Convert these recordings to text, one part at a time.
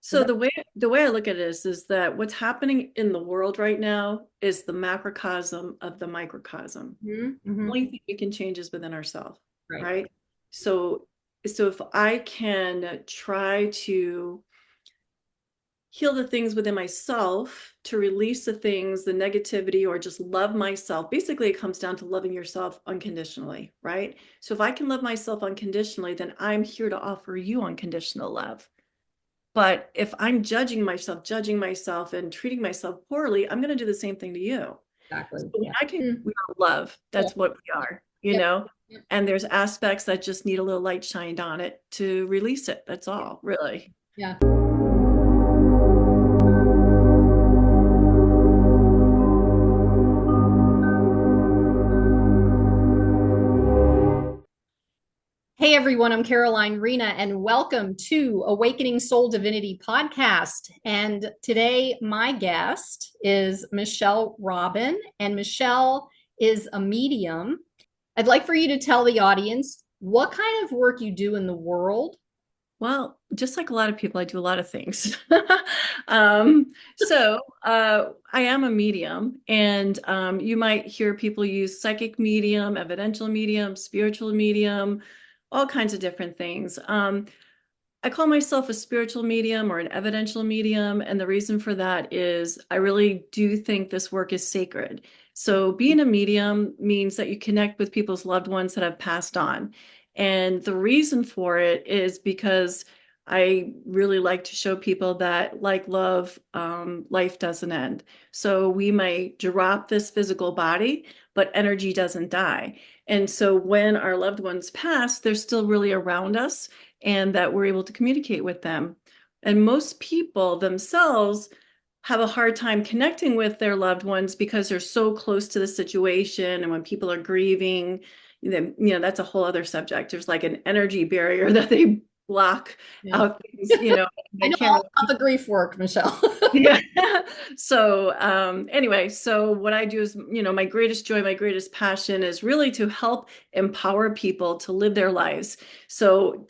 Is So that the way I look at it is that what's happening in the world right now is the macrocosm of the microcosm. The mm-hmm. only thing we can change is within ourselves, Right? right? So so if I can try to heal the things within myself, to release the things, the negativity, or just love myself. Basically, it comes down to loving yourself unconditionally, right? So if I can love myself unconditionally, then I'm here to offer you unconditional love. But if I'm judging myself and treating myself poorly, I'm going to do the same thing to you. So Exactly. when Yeah. we are love. Yeah. That's what we are, you Yep. know? Yep. And there's aspects that just need a little light shined on it to release it. That's all, really. Yeah. Hey everyone, I'm Caroline Rena, and welcome to Awakening Soul Divinity podcast. And today, my guest is Michelle Robin, and Michelle is a medium. I'd like for you to tell the audience what kind of work you do in the world. Well, just like a lot of people, I do a lot of things. Um, I am a medium, and you might hear people use psychic medium, evidential medium, spiritual medium, all kinds of different things. I call myself a spiritual medium or an evidential medium, and the reason for that is I really do think this work is sacred. So, being a medium means that you connect with people's loved ones that have passed on. And the reason for it is because I really like to show people that, like love, life doesn't end. So, we might drop this physical body, but energy doesn't die. And so, when our loved ones pass, they're still really around us and that we're able to communicate with them. And most people themselves have a hard time connecting with their loved ones because they're so close to the situation. And when people are grieving, then, that's a whole other subject. There's like an energy barrier that they block Yeah. out things, I they know can't all really. about the grief work, Michelle. Yeah. So, anyway, so what I do is, my greatest joy, my greatest passion is really to help empower people to live their lives. So,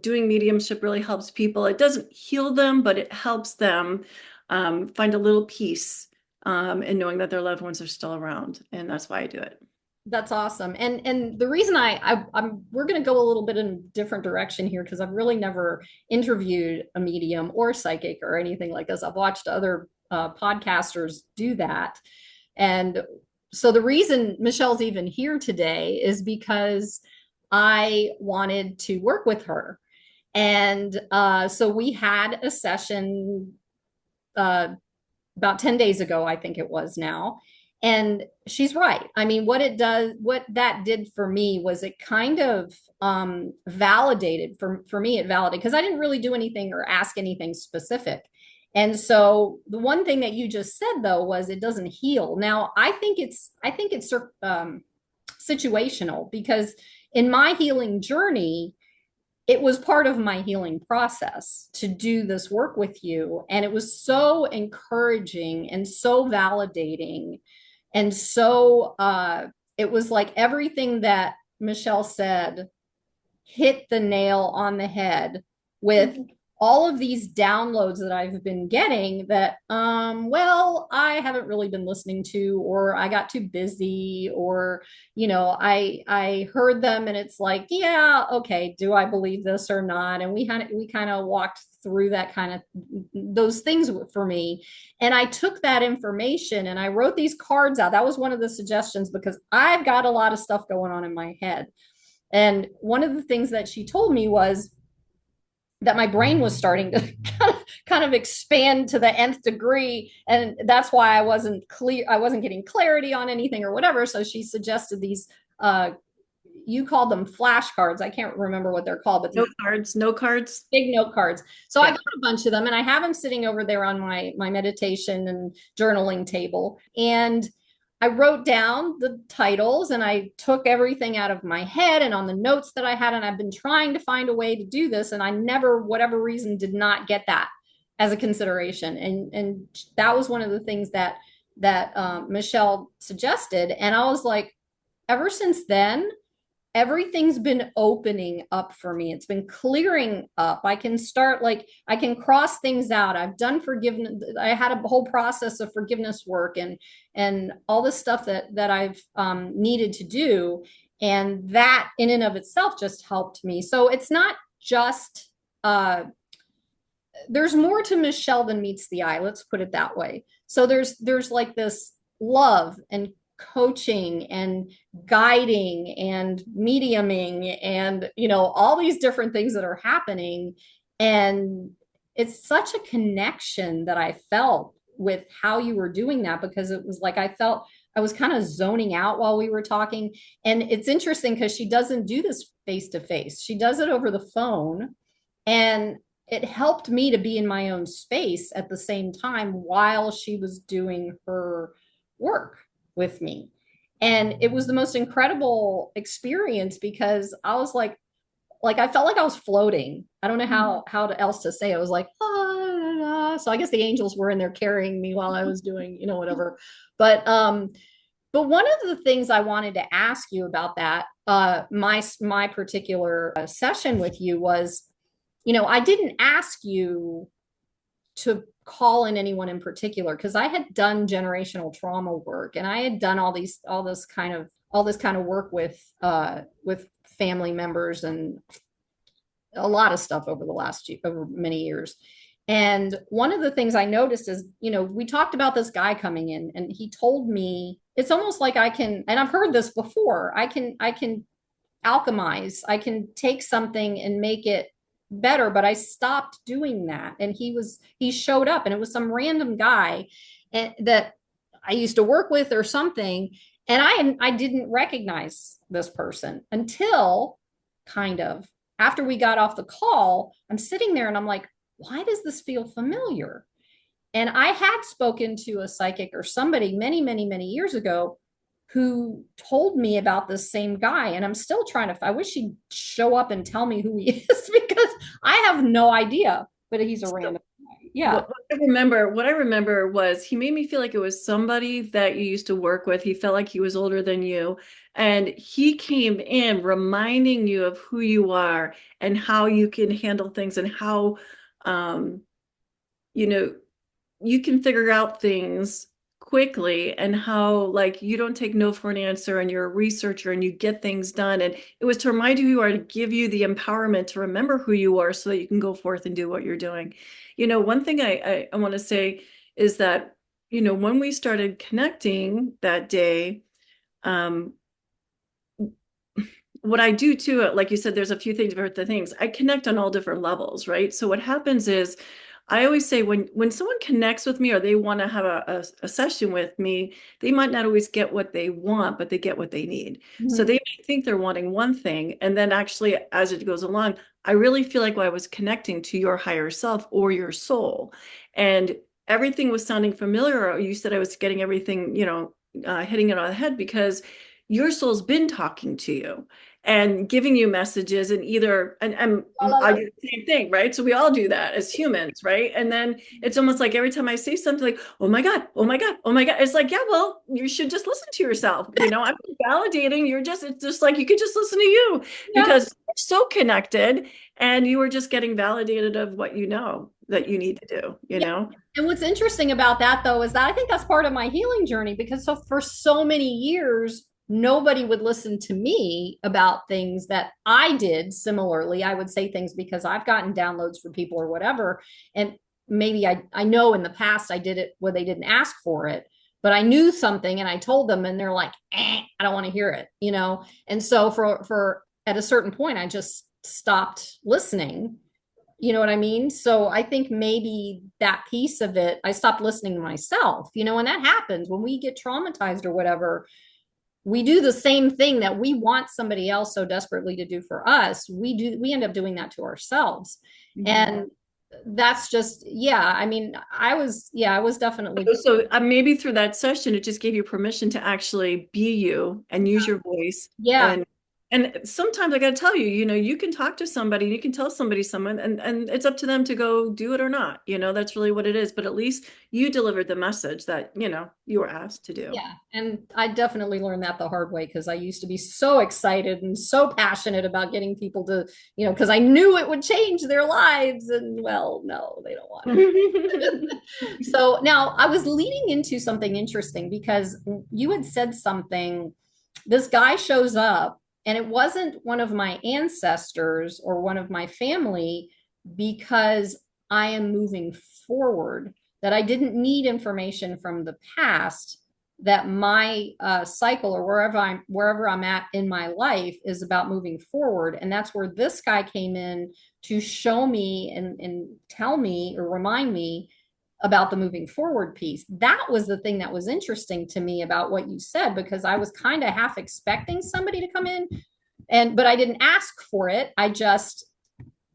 doing mediumship really helps people. It doesn't heal them, but it helps them find a little peace in knowing that their loved ones are still around. And that's why I do it. That's awesome. And the reason I'm we're going to go a little bit in a different direction here because I've really never interviewed a medium or psychic or anything like this. I've watched other podcasters do that. And so the reason Michelle's even here today is because I wanted to work with her. And so we had a session uh, about 10 days ago, I think it was now. And she's right. I mean, what that did for me was it kind of validated for me, it validated because I didn't really do anything or ask anything specific. And so the one thing that you just said though was it doesn't heal. Now I think it's situational because in my healing journey, it was part of my healing process to do this work with you. And it was so encouraging and so validating. And so it was like everything that Michelle said hit the nail on the head with all of these downloads that I've been getting that well, I haven't really been listening to, or I got too busy, or I heard them and it's like, yeah, okay, do I believe this or not? And we kind of walked through that kind of those things for me. And I took that information and I wrote these cards out. That was one of the suggestions because I've got a lot of stuff going on in my head. And one of the things that she told me was that my brain was starting to kind of expand to the nth degree. And that's why I wasn't clear. I wasn't getting clarity on anything or whatever. So she suggested these, you called them flashcards. I can't remember what they're called, but No these cards, no cards. big note cards. So I Yeah. got a bunch of them and I have them sitting over there on my meditation and journaling table. And I wrote down the titles and I took everything out of my head and on the notes that I had. And I've been trying to find a way to do this. And I never, whatever reason, did not get that as a consideration. And that was one of the things that Michelle suggested. And I was like, ever since then, everything's been opening up for me. It's been clearing up. I can start, like, I can cross things out. I've done forgiveness. I had a whole process of forgiveness work and all this stuff that I've needed to do. And that in and of itself just helped me. So it's not just there's more to Michelle than meets the eye. Let's put it that way. So there's like this love and coaching and guiding and mediuming and all these different things that are happening, and it's such a connection that I felt with how you were doing that, because it was like I felt I was kind of zoning out while we were talking. And it's interesting because she doesn't do this face to face, she does it over the phone, and it helped me to be in my own space at the same time while she was doing her work with me. And it was the most incredible experience because I was like I felt like I was floating. I don't know how else to say it. I was like, ah. So I guess the angels were in there carrying me while I was doing, whatever. But one of the things I wanted to ask you about that, my particular session with you was, I didn't ask you to call in anyone in particular because I had done generational trauma work, and I had done all this kind of work with family members and a lot of stuff over many years. And one of the things I noticed is, we talked about this guy coming in, and he told me it's almost like I can, and I've heard this before, I can alchemize, I can take something and make it better, but I stopped doing that. And he showed up, and it was some random guy that I used to work with or something. And I didn't recognize this person until kind of after we got off the call. I'm sitting there and I'm like, why does this feel familiar? And I had spoken to a psychic or somebody many, many, many years ago who told me about this same guy. And I'm still I wish he'd show up and tell me who he is because I have no idea, but he's a random guy. Yeah. What I remember was he made me feel like it was somebody that you used to work with. He felt like he was older than you. And he came in reminding you of who you are and how you can handle things and how, you know, you can figure out things quickly and how like you don't take no for an answer and you're a researcher and you get things done. And it was to remind you who you are, to give you the empowerment to remember who you are so that you can go forth and do what you're doing. One thing I want to say is that, when we started connecting that day, what I do too, like you said, there's a few things I connect on all different levels, right? So what happens is I always say when someone connects with me or they want to have a session with me, they might not always get what they want, but they get what they need. So they might think they're wanting one thing. And then actually, as it goes along, I really feel like I was connecting to your higher self or your soul. And everything was sounding familiar. You said I was getting everything, hitting it on the head because your soul's been talking to you and giving you messages and I do the same thing, right? So we all do that as humans, right? And then it's almost like every time I say something like, oh my God, oh my God, oh my God, it's like, yeah, well, you should just listen to yourself. I'm validating. It's just like, you could just listen to you because you're so connected and you were just getting validated of what you know that you need to do, And what's interesting about that though, is that I think that's part of my healing journey because for so many years, nobody would listen to me about things that I did similarly. I would say things because I've gotten downloads from people or whatever. And maybe I know in the past I did it where they didn't ask for it, but I knew something and I told them and they're like, I don't want to hear it, And so for at a certain point, I just stopped listening. You know what I mean? So I think maybe that piece of it, I stopped listening to myself, and that happens when we get traumatized or whatever. We do the same thing that we want somebody else so desperately to do for us. We end up doing that to ourselves. And that's just, I was definitely. So maybe through that session, it just gave you permission to actually be you and use your voice. Yeah. And sometimes I got to tell you, you can talk to somebody, you can tell somebody someone, and it's up to them to go do it or not. That's really what it is. But at least you delivered the message that, you were asked to do. Yeah, and I definitely learned that the hard way because I used to be so excited and so passionate about getting people to, because I knew it would change their lives. And well, no, they don't want it. So now I was leading into something interesting because you had said something. This guy shows up, and it wasn't one of my ancestors or one of my family because I am moving forward, that I didn't need information from the past, that my cycle or wherever I'm at in my life is about moving forward. And that's where this guy came in to show me and tell me or remind me about the moving forward piece. That was the thing that was interesting to me about what you said, because I was kind of half expecting somebody to come in, but I didn't ask for it. I just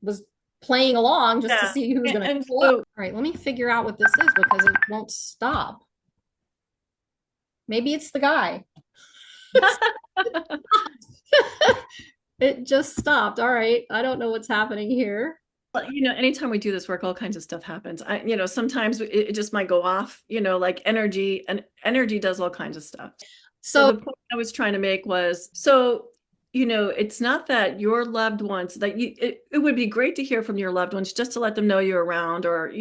was playing along just to Yeah. see who's going to pull up. All right, let me figure out what this is because it won't stop. Maybe it's the guy. It just stopped. All right. I don't know what's happening here. Anytime we do this work, all kinds of stuff happens. Sometimes it just might go off, like energy, and energy does all kinds of stuff. So the point I was trying to make was, it's not that your loved ones it would be great to hear from your loved ones just to let them know you're around, or,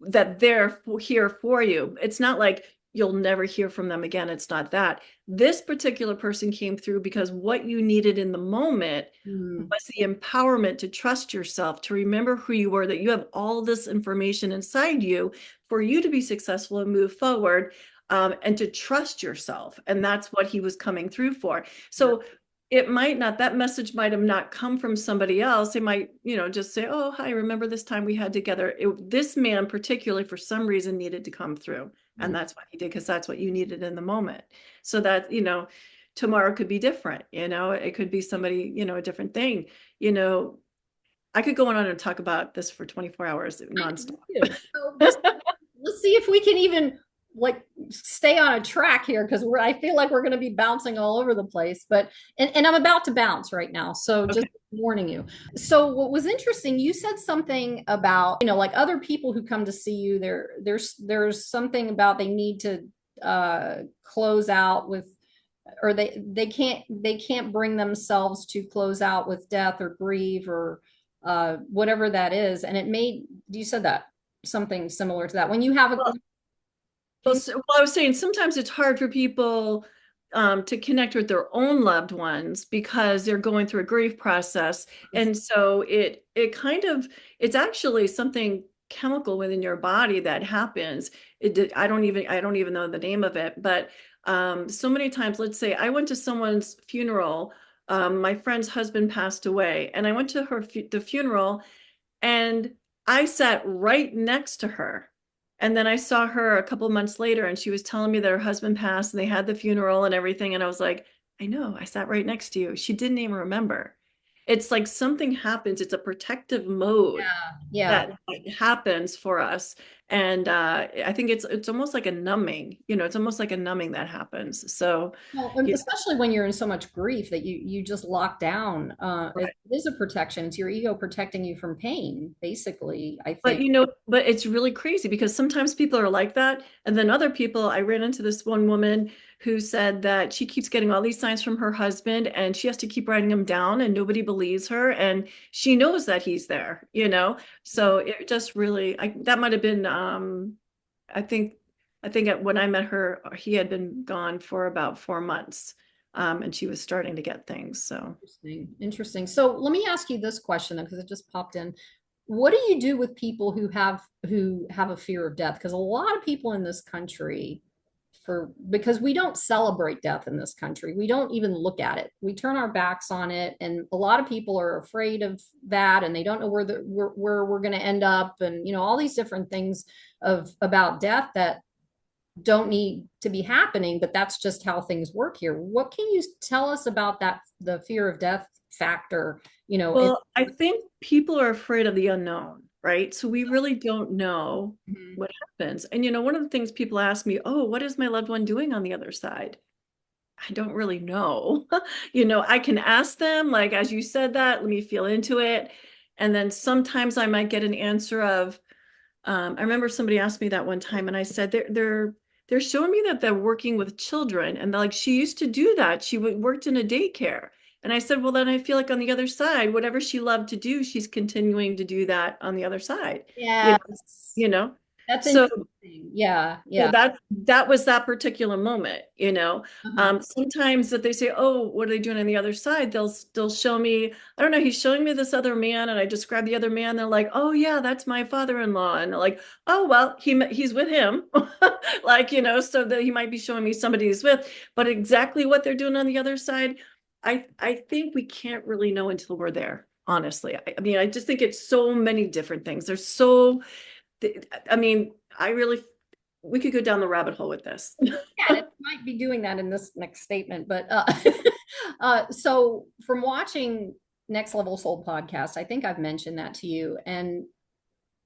that they're here for you. It's not like you'll never hear from them again. It's not that. This particular person came through because what you needed in the moment was the empowerment to trust yourself, to remember who you were, that you have all this information inside you for you to be successful and move forward, and to trust yourself. And that's what he was coming through for. So that message might have not come from somebody else. They might, just say, oh, hi, remember this time we had together. This man particularly, for some reason, needed to come through. And that's what he did, because that's what you needed in the moment. So that, tomorrow could be different, it could be somebody, a different thing. I could go on and talk about this for 24 hours nonstop. So let's see if we can even stay on a track here, because I feel like we're going to be bouncing all over the place. But and I'm about to bounce right now, so just warning you. So what was interesting, you said something about, like other people who come to see you, there's something about they need to close out with, or they can't bring themselves to close out with death or grieve or whatever that is. And you said that something similar to that when you have a Well, I was saying sometimes it's hard for people to connect with their own loved ones because they're going through a grief process. And so it's actually something chemical within your body that happens. I don't even know the name of it, but so many times, let's say I went to someone's funeral. My friend's husband passed away, and I went to the funeral, and I sat right next to her. And then I saw her a couple of months later, and she was telling me that her husband passed and they had the funeral and everything. And I was like, I know, I sat right next to you. She didn't even remember. It's like something happens. It's a protective mode that happens for us. And I think it's almost like a numbing, it's almost like a numbing that happens. So, especially when you're in so much grief that you just lock down. Right. It is a protection. It's your ego protecting you from pain, basically, I think. But it's really crazy because sometimes people are like that. And then other people, I ran into this one woman who said that she keeps getting all these signs from her husband, and she has to keep writing them down, and nobody believes her. And she knows that he's there, So it just really, that might have been, I think when I met her, he had been gone for about 4 months. And she was starting to get things. So Interesting. So let me ask you this question, because it just popped in. What do you do with people who have a fear of death? Because a lot of people in this country, because we don't celebrate death in this country, we don't even look at it. We turn our backs on it, and a lot of people are afraid of that, and they don't know where we're going to end up, and all these different things about death that don't need to be happening, but that's just how things work here. What can you tell us about the fear of death factor? Well, I think people are afraid of the unknown, right? So we really don't know what happens. And one of the things people ask me, oh, what is my loved one doing on the other side? I don't really know. I can ask them, like, as you said that, let me feel into it. And then sometimes I might get an answer of, I remember somebody asked me that one time, and I said they're showing me that they're working with children, and they're like, she used to do that. She worked in a daycare. And I said, well, then I feel like on the other side, whatever she loved to do, she's continuing to do that on the other side. You know, Yes. you know. That's So interesting. Yeah, so yeah. that was that particular moment. Uh-huh. Sometimes that they say, oh, what are they doing on the other side? They'll show me, I don't know, he's showing me this other man, and I describe the other man. They're like, oh yeah, that's my father-in-law. And they're like, oh well, he's with him. Like, so that he might be showing me somebody he's with, but exactly what they're doing on the other side, I think we can't really know until we're there, honestly. I mean, I just think it's so many different things. I mean, I really, we could go down the rabbit hole with this. Yeah, and it might be doing that in this next statement, but so from watching Next Level Soul podcast, I think I've mentioned that to you, and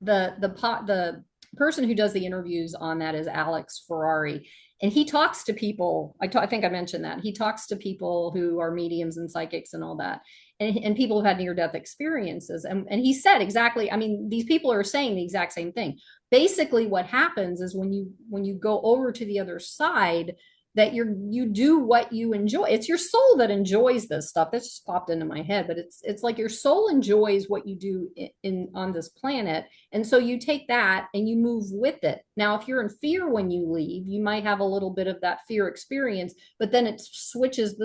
the person who does the interviews on that is Alex Ferrari, and he talks to people. I think I mentioned that he talks to people who are mediums and psychics and all that, and people who've had near death experiences, and he said exactly. I mean, these people are saying the exact same thing. Basically, what happens is when you go over to the other side, that you do what you enjoy. It's your soul that enjoys this stuff. This just popped into my head, but it's like your soul enjoys what you do in on this planet, and so you take that and you move with it. Now, if you're in fear when you leave, you might have a little bit of that fear experience, but then it switches.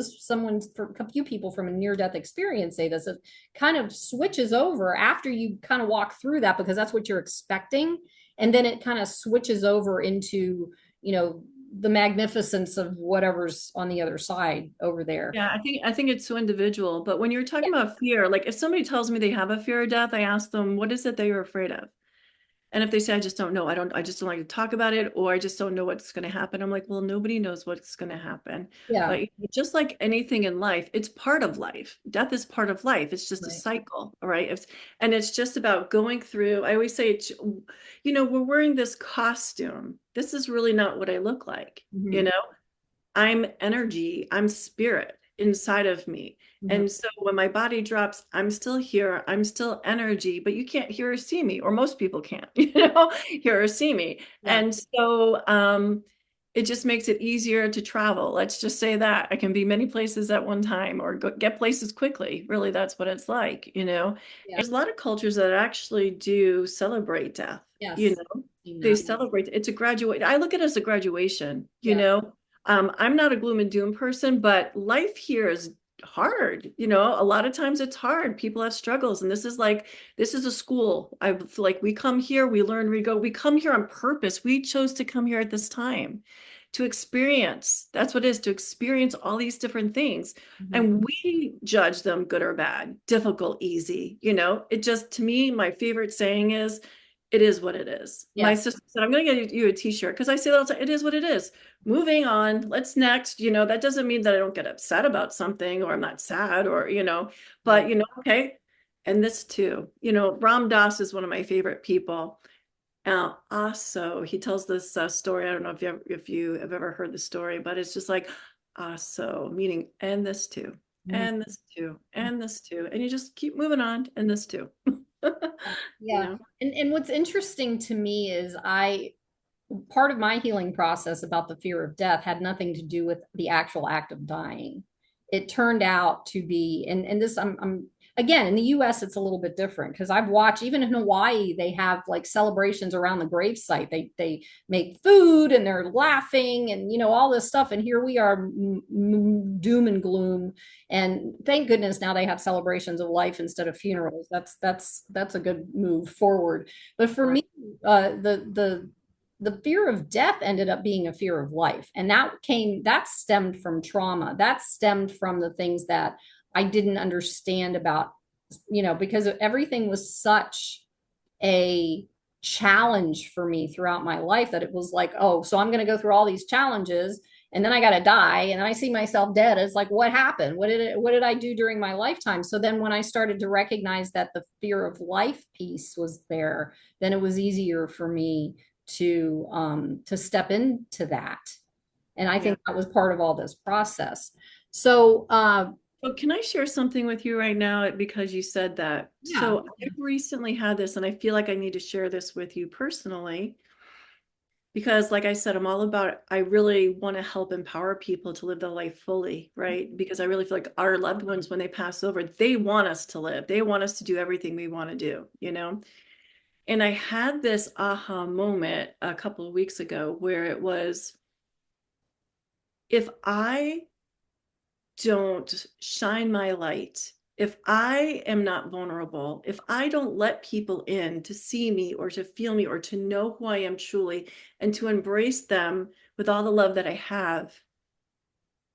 For a few people from a near death experience say this, it kind of switches over after you kind of walk through that, because that's what you're expecting, and then it kind of switches over into, you know, the magnificence of whatever's on the other side over there. Yeah, I think it's so individual. But when you're talking about fear, like if somebody tells me they have a fear of death, I ask them, what is it that you're afraid of? And if they say, I just don't know, I just don't like to talk about it, or I just don't know what's going to happen. I'm like, well, nobody knows what's going to happen. Yeah. But just like anything in life, it's part of life. Death is part of life. It's just a Right. cycle, all right? And it's just about going through. I always say, we're wearing this costume. This is really not what I look like. You Mhm. know, I'm energy, I'm spirit inside of me. Mhm. And so when my body drops, I'm still here, I'm still energy, but you can't hear or see me, or most people can't, hear or see me. Yeah. And so it just makes it easier to travel. Let's just say that I can be many places at one time, or get places quickly. Really, that's what it's like. Yeah. There's a lot of cultures that actually do celebrate death, you Yes. know. Seen They that. celebrate. It's a graduate. I look at it as a graduation, you Yeah. know. I'm not a gloom and doom person, but life here is hard. A lot of times it's hard. People have struggles, and this is a school. I feel like we come here, we learn, we come here on purpose. We chose to come here at this time to experience. That's what it is, to experience all these different things. Mhm. And we judge them good or bad, difficult, easy. It just, to me, my favorite saying is, it is what it is. My Yes. sister said, I'm going to get you a t-shirt, because I say that all the time. It is what it is. Moving on, let's next. That doesn't mean that I don't get upset about something, or I'm not sad, or Right. but okay. And this too, Ram Dass is one of my favorite people. Also, he tells this story. I don't know if you have ever heard the story, but it's just like, so meaning, and this too, Mhm. and this too, and this too, and you just keep moving on, and this too. you Yeah. know And what's interesting to me is part of my healing process about the fear of death had nothing to do with the actual act of dying. It turned out to be, and this, I'm again, in the US, it's a little bit different, because I've watched, even in Hawaii, they have like celebrations around the gravesite. They make food and they're laughing and, all this stuff. And here we are, doom and gloom. And thank goodness now they have celebrations of life instead of funerals. That's a good move forward. But for me, the fear of death ended up being a fear of life, and that stemmed from trauma. That stemmed from the things that I didn't understand about, because everything was such a challenge for me throughout my life, that it was like, oh, so I'm going to go through all these challenges, and then I got to die, and then I see myself dead. It's like, what happened? What did I do during my lifetime? So then when I started to recognize that the fear of life piece was there, then it was easier for me to step into that. And I Yeah. think that was part of all this process. So, Well, can I share something with you right now because you said that? yeah. So I've recently had this, and I feel like I need to share this with you personally because, like I said, I'm all about, I really want to help empower people to live their life fully, right? Because I really feel like our loved ones, when they pass over, they want us to live. They want us to do everything we want to do, you know? And I had this aha moment a couple of weeks ago where it was, if I don't shine my light, if I am not vulnerable, if I don't let people in to see me or to feel me or to know who I am truly and to embrace them with all the love that I have,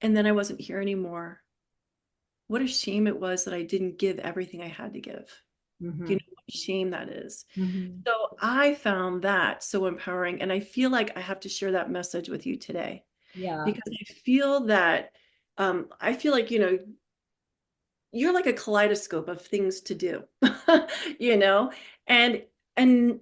and then I wasn't here anymore, what a shame it was that I didn't give everything I had to give. You Mhm. know what a shame that is. Mhm. So I found that so empowering. And I feel like I have to share that message with you today Yeah. because I feel like, you're like a kaleidoscope of things to do, you know, and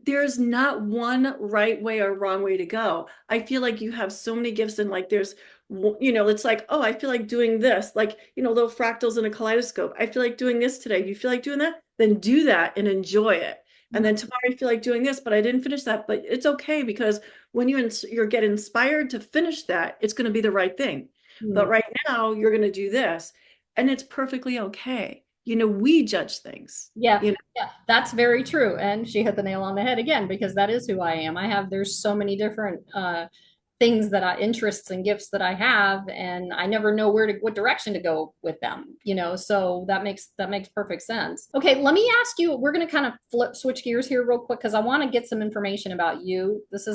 there's not one right way or wrong way to go. I feel like you have so many gifts and like it's like, oh, I feel like doing this, like, little fractals in a kaleidoscope. I feel like doing this today. You feel like doing that? Then do that and enjoy it. And then tomorrow I feel like doing this, but I didn't finish that. But it's okay because when you get inspired to finish that, it's going to be the right thing. But Mhm. right now you're going to do this and it's perfectly okay. We judge things, Yeah, you know. yeah, that's very true. And she hit the nail on the head again because that is who I am. There's so many different things interests and gifts that I have, and I never know what direction to go with them, so that makes perfect sense. Okay, let me ask you, we're going to kind of switch gears here real quick because I want to get some information about you. This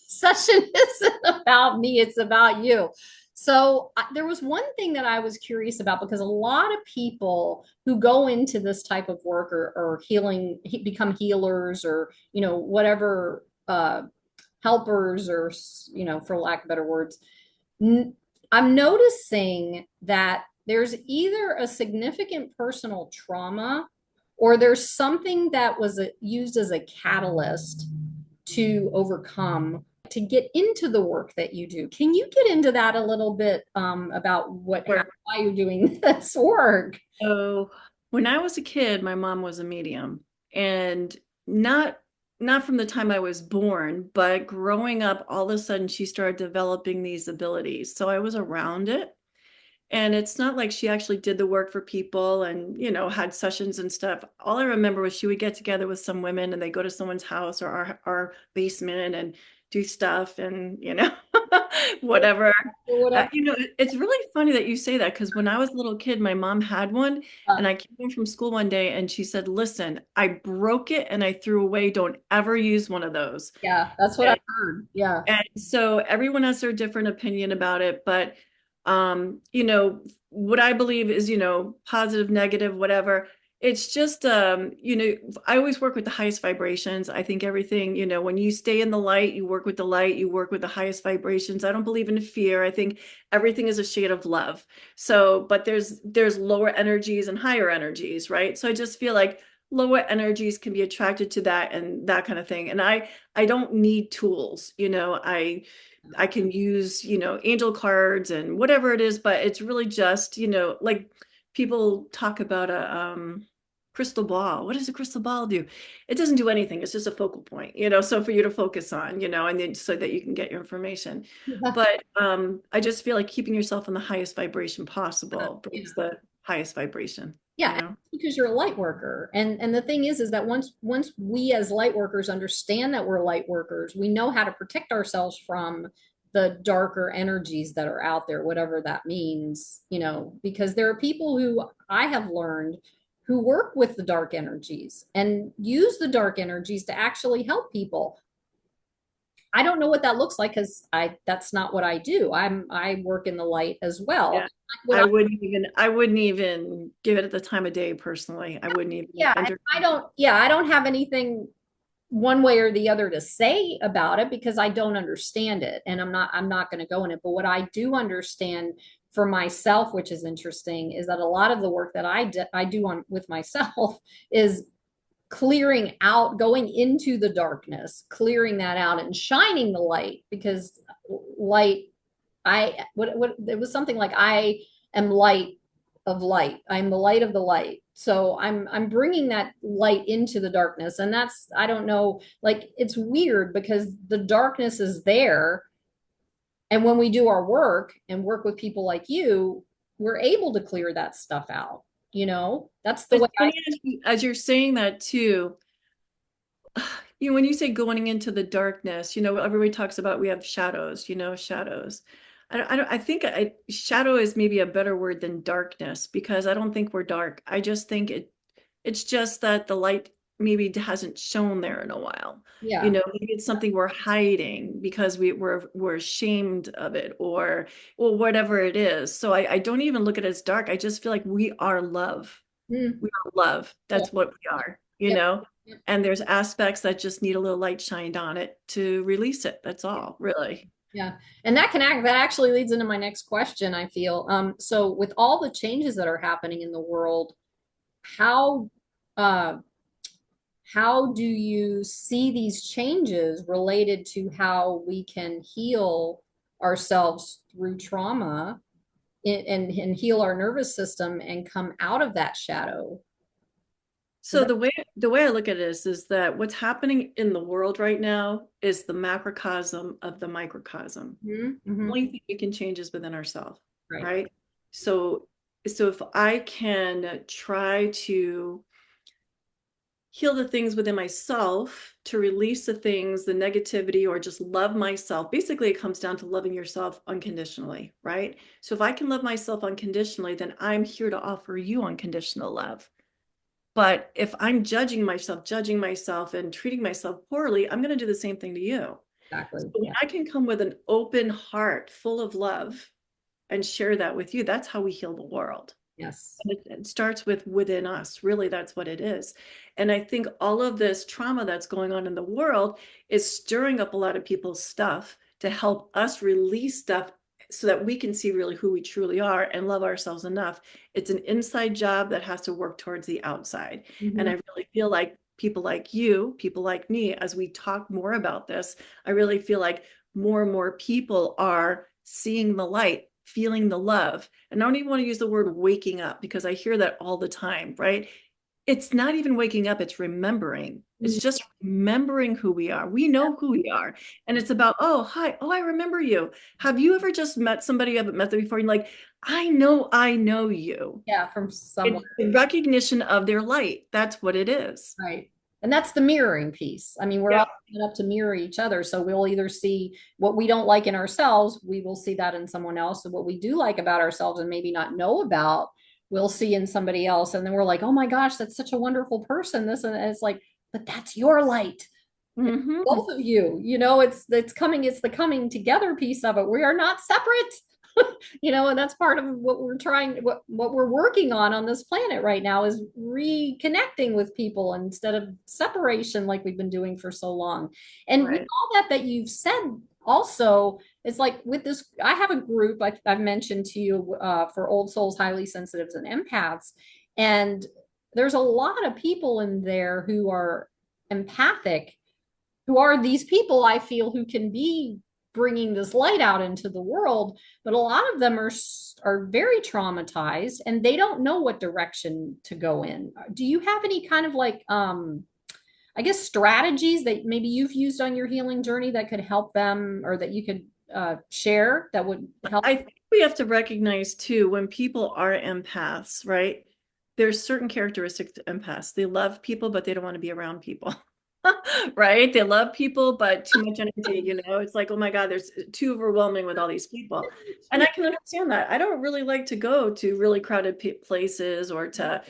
session isn't about me, it's about you. So there was one thing that I was curious about because a lot of people who go into this type of work or become healers or whatever helpers or for lack of better words, I'm noticing that there's either a significant personal trauma or there's something that was used as a catalyst to overcome to get into the work that you do. Can you get into that a little bit about Where why you're doing this work? so when I was a kid, my mom was a medium, and not not from the time I was born, but growing up, all of a sudden she started developing these abilities. So I was around it. And it's not like she actually did the work for people and, had sessions and stuff. All I remember was she would get together with some women and they go to someone's house or our basement and do stuff and, whatever. Whatever. It's really funny that you say that because when I was a little kid, my mom had one Uh, and I came home from school one day and she said, "Listen, I broke it and I threw away. Don't ever use one of those." yeah, that's what I heard. Yeah. And so everyone has their different opinion about it, but what I believe is, positive, negative, whatever. It's just I always work with the highest vibrations. I think everything, when you stay in the light, you work with the light, you work with the highest vibrations. I don't believe in fear. I think everything is a shade of love. So, but there's lower energies and higher energies, right? So I just feel like lower energies can be attracted to that and that kind of thing. And I don't need tools, I can use, angel cards and whatever it is, but it's really just, like people talk about a crystal ball. What does a crystal ball do? It doesn't do anything. It's just a focal point, so for you to focus on, and then so that you can get your information. But I just feel like keeping yourself in the highest vibration possible Yeah. brings the highest vibration, Yeah, because you're a light worker. And the thing is that once we as light workers understand that we're light workers, we know how to protect ourselves from the darker energies that are out there, whatever that means, because there are people who I have learned who work with the dark energies and use the dark energies to actually help people. I don't know what that looks like because that's not what I do. I work in the light as well. Yeah. What I wouldn't even give it at the time of day personally. I wouldn't even Yeah, and enter. I don't have anything one way or the other to say about it because I don't understand it and I'm not going to go in it. But what I do understand for myself, which is interesting, is that a lot of the work that I do on with myself is clearing out, going into the darkness, clearing that out and shining the light because light what it was something like I am light of light. I'm the light of the light. So I'm bringing that light into the darkness, and that's, I don't know, like it's weird because the darkness is there, and when we do our work and work with people like you, we're able to clear that stuff out. That's the way It's funny as you're saying that too. When you say going into the darkness, everybody talks about we have shadows, shadows. I think shadow is maybe a better word than darkness because I don't think we're dark. I just think it's just that the light maybe hasn't shone there in a while. Yeah. Maybe it's something we're hiding because we're ashamed of it or whatever it is. So I don't even look at it as dark. I just feel like we are love. Mm, We are love. yeah. That's what we are, Yep. Yep. and there's aspects that just need a little light shined on it to release it. That's all, really. Yeah. And that actually leads into my next question, I feel. So with all the changes that are happening in the world, how uh how do you see these changes related to how we can heal ourselves through trauma and heal our nervous system and come out of that shadow? Does So that the way I look at it is that what's happening in the world right now is the macrocosm of the microcosm. Mhm, The mhm. only thing we can change is within ourselves, Right. right? So if I can try to heal the things within myself, to release the things, the negativity, or just love myself. Basically, it comes down to loving yourself unconditionally, right? So if I can love myself unconditionally, then I'm here to offer you unconditional love. But if I'm judging myself and treating myself poorly, I'm going to do the same thing to you. So Exactly. when Yeah. I can come with an open heart full of love and share that with you, that's how we heal the world. Yes. And it starts with within us. Really, that's what it is. And I think all of this trauma that's going on in the world is stirring up a lot of people's stuff to help us release stuff so that we can see really who we truly are and love ourselves enough. It's an inside job that has to work towards the outside. And Mhm. I really feel like people like you, people like me, as we talk more about this, I really feel like more and more people are seeing the light, feeling the love. And I don't even want to use the word waking up because I hear that all the time, right? It's not even waking up, it's remembering. It's Mhm. just remembering who we are. We know who we are. And it's about, oh, hi, oh, I remember you. Have you ever just met somebody you haven't met them before? And you're like, I know you. Yeah, from somewhere. It's the recognition of their light. That's what it is. Right. And that's the mirroring piece. I mean, we're Yeah. all set up to mirror each other. So we'll either see what we don't like in ourselves, we will see that in someone else. And what we do like about ourselves and maybe not know about, we'll see in somebody else. And then we're like, oh my gosh, that's such a wonderful person. This and it's like, but that's your light. It's Hmm. both of you. It's the coming together piece of it. We are not separate. And that's part of what we're working on this planet right now is reconnecting with people instead of separation like we've been doing for so long. And with Right. all that you've said, also, it's like with this, I have a group I've mentioned to you for old souls, highly sensitives, and empaths, and there's a lot of people in there who are empathic, who are these people I feel who can be bringing this light out into the world, but a lot of them are very traumatized and they don't know what direction to go in. Do you have any kind of like I guess strategies that maybe you've used on your healing journey that could help them, or that you could share that would help? I think we have to recognize too when people are empaths, right? There's certain characteristics to empaths. They love people, but they don't want to be around people. Right? They love people, but too much energy, It's like, oh my God, there's too overwhelming with all these people. And I can understand that. I don't really like to go to really crowded places or to,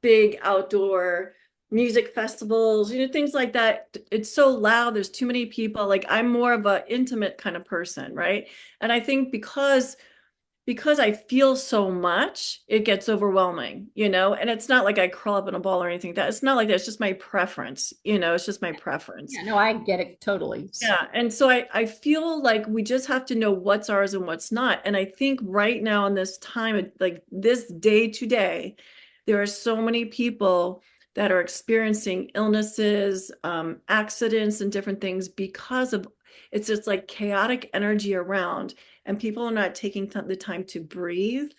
big outdoor music festivals, things like that. It's so loud. There's too many people. Like I'm more of an intimate kind of person, right? And I think because I feel so much, it gets overwhelming, and it's not like I crawl up in a ball or anything like that. It's not like that. It's just my preference, it's just my preference. Yeah, no, I get it totally. Yeah. And so I feel like we just have to know what's ours and what's not. And I think right now in this time, like this day to day, there are so many people that are experiencing illnesses, accidents, and different things because of it's just like chaotic energy around, and people are not taking the time to breathe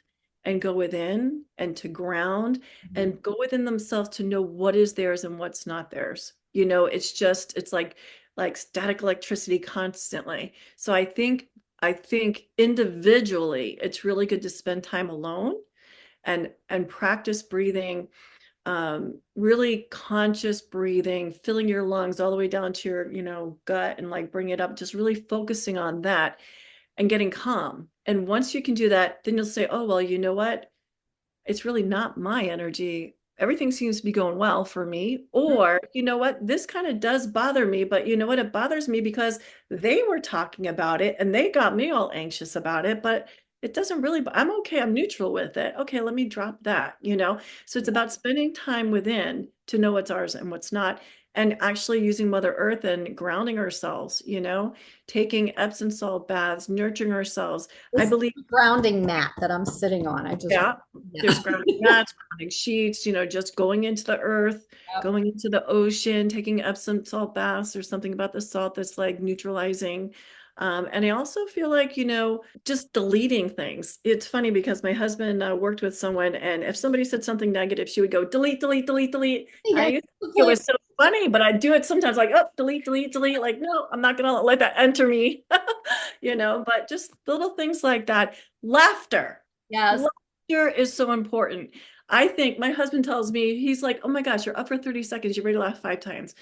and go within and to ground Mhm. and go within themselves to know what is theirs and what's not theirs. It's just it's like static electricity constantly. So I think individually it's really good to spend time alone and practice breathing, really conscious breathing, filling your lungs all the way down to your, gut and like bring it up, just really focusing on that and getting calm. And once you can do that, then you'll say, oh, well, you know what? It's really not my energy. Everything seems to be going well for me. Or, you know what? This kind of does bother me, but you know what? It bothers me because they were talking about it and they got me all anxious about it, but it doesn't really, I'm okay. I'm neutral with it. Okay, let me drop that. So it's about spending time within to know what's ours and what's not, and actually using Mother Earth and grounding ourselves, taking Epsom salt baths, nurturing ourselves. I This is believe the grounding mat that I'm sitting on. I just, yeah. yeah. There's grounding mats, grounding sheets, just going into the earth, Yep. going into the ocean, taking Epsom salt baths. There's something about the salt that's like neutralizing. And I also feel like, just deleting things. It's funny because my husband worked with someone, and if somebody said something negative, she would go, delete, delete, delete, delete. I Yeah, used to think it completely. was so funny, but I do it sometimes like, oh, delete, delete, delete. Like, no, I'm not going to let that enter me, but just little things like that. Laughter. Yes. Laughter is so important. I think my husband tells me, he's like, oh my gosh, you're up for 30 seconds. You're ready to laugh 5 times.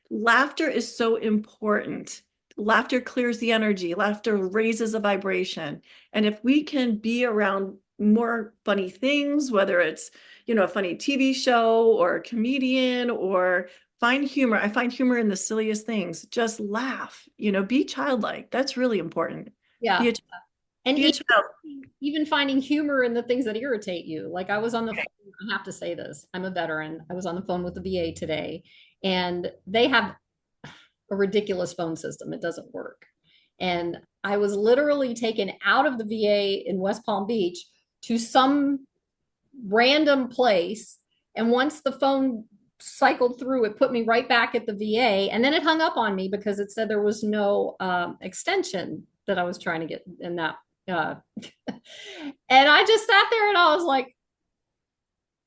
Laughter is so important. Laughter clears the energy. Laughter raises a vibration. And if we can be around more funny things, whether it's, a funny TV show or a comedian or find humor. I find humor in the silliest things. Just laugh, be childlike. That's really important. Be Yeah. a, And be a child. even finding humor in the things that irritate you. Like I was on the phone, I have to say this. I'm a veteran. I was on the phone with the VA today, and they have a ridiculous phone system. It doesn't work. And I was literally taken out of the VA in West Palm Beach to some random place. And once the phone cycled through, it put me right back at the VA. And then it hung up on me because it said there was no extension that I was trying to get in that. Uh, and I just sat there and I was like,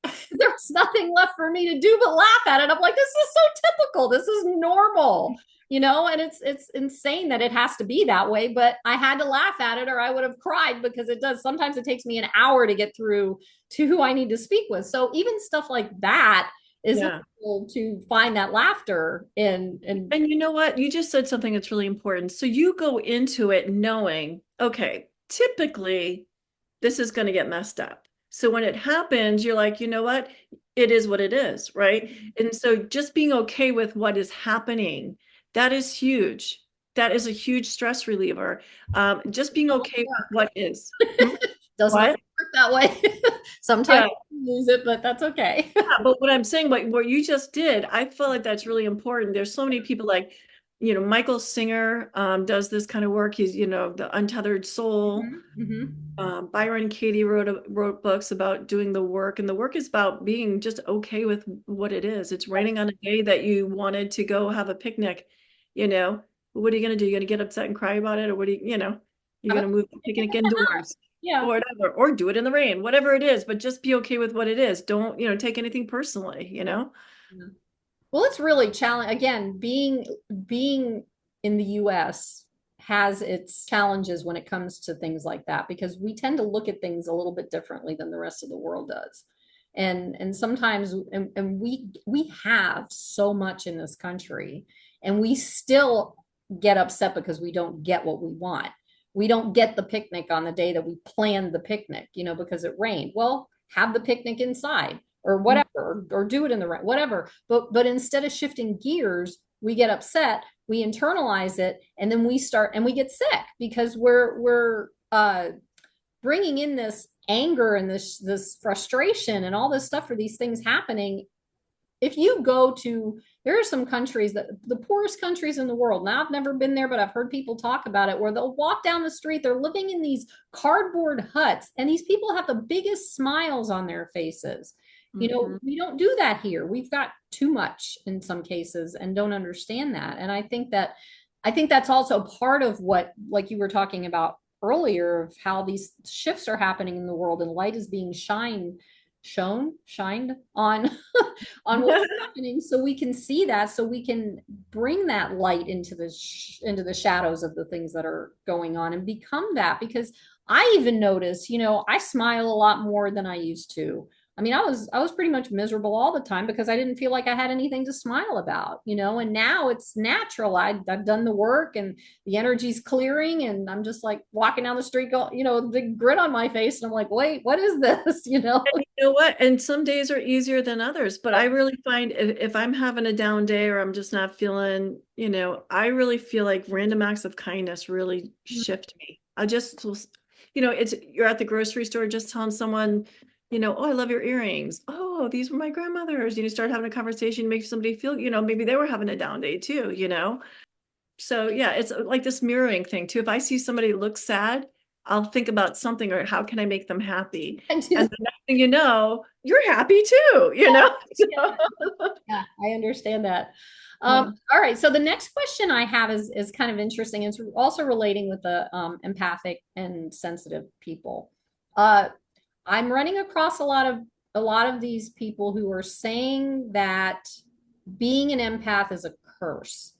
there's nothing left for me to do but laugh at it. I'm like, this is so typical. This is normal, and it's insane that it has to be that way. But I had to laugh at it or I would have cried because it does. Sometimes it takes me an hour to get through to who I need to speak with. So even stuff like that is Yeah. able to find that laughter in. And you know what? You just said something that's really important. So you go into it knowing, okay, typically this is going to get messed up. So when it happens, you're like, you know what? It is what it is, right? And so just being okay with what is happening, that is huge. That is a huge stress reliever. Just being okay with what is. Hmm? Doesn't always What? work that way. Sometimes Yeah. you lose it, but that's okay. But what I'm saying, what you just did, I feel like that's really important. There's so many people like, Michael Singer does this kind of work. He's, the Untethered Soul. Mm-hmm. Byron Katie wrote books about doing the work, and the work is about being just okay with what it is. It's raining on a day that you wanted to go have a picnic. You know, what are you going to do? You're going to get upset and cry about it, or what do you're going to move the picnic indoors Yeah. or whatever, or do it in the rain, whatever it is. But just be okay with what it is. Don't take anything personally. Yeah. Well, it's really challenging. Again, being in the US has its challenges when it comes to things like that because we tend to look at things a little bit differently than the rest of the world does. And sometimes and we have so much in this country and we still get upset because we don't get what we want. We don't get the picnic on the day that we planned the picnic, because it rained. Well, have the picnic inside or whatever, or do it in the right, whatever. But instead of shifting gears, we get upset, we internalize it, and then we start and we get sick because we're bringing in this anger and this frustration and all this stuff for these things happening. If you go to, there are some countries that the poorest countries in the world. Now I've never been there, but I've heard people talk about it where they'll walk down the street. They're living in these cardboard huts, and these people have the biggest smiles on their faces. You know, Mhm. we don't do that here. We've got too much in some cases and don't understand that. And I think that's also part of what, like you were talking about earlier, of how these shifts are happening in the world and light is being shined on on what's happening, so we can see that, so we can bring that light into into the shadows of the things that are going on and become that. Because I even notice, you know, I smile a lot more than I used to. I mean, I was pretty much miserable all the time because I didn't feel like I had anything to smile about, you know, and now it's natural. I've done the work and the energy's clearing, and I'm just like walking down the street, go, you know, big grin on my face. And I'm like, wait, what is this? You know? And you know what? And some days are easier than others, but I really find if I'm having a down day or I'm just not feeling, I really feel like random acts of kindness really shift me. It's you're at the grocery store just telling someone, oh, I love your earrings. Oh, these were my grandmother's. You start having a conversation, make somebody feel, maybe they were having a down day too. So yeah, it's like this mirroring thing too. If I see somebody look sad, I'll think about something or how can I make them happy? And And just, the next thing you know, you're happy too. yeah, I understand that. Yeah. All right. So the next question I have is kind of interesting. It's also relating with the empathic and sensitive people. Uh, I'm running across a lot of these people who are saying that being an empath is a curse.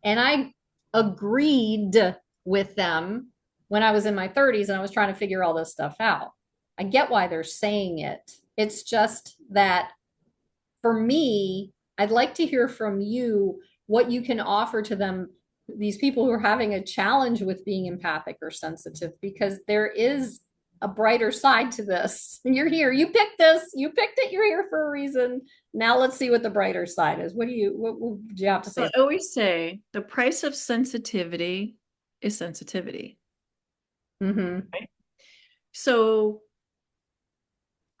And I agreed with them when I was in my 30s and I was trying to figure all this stuff out. I get why they're saying it. It's just that for me, I'd like to hear from you what you can offer to them, these people who are having a challenge with being empathic or sensitive, because there is a brighter side to this. You're here, you picked this, you picked it, you're here for a reason. Now let's see what the brighter side is. What do you have to So say? I always say the price of sensitivity is sensitivity. Mm-hmm. Right? So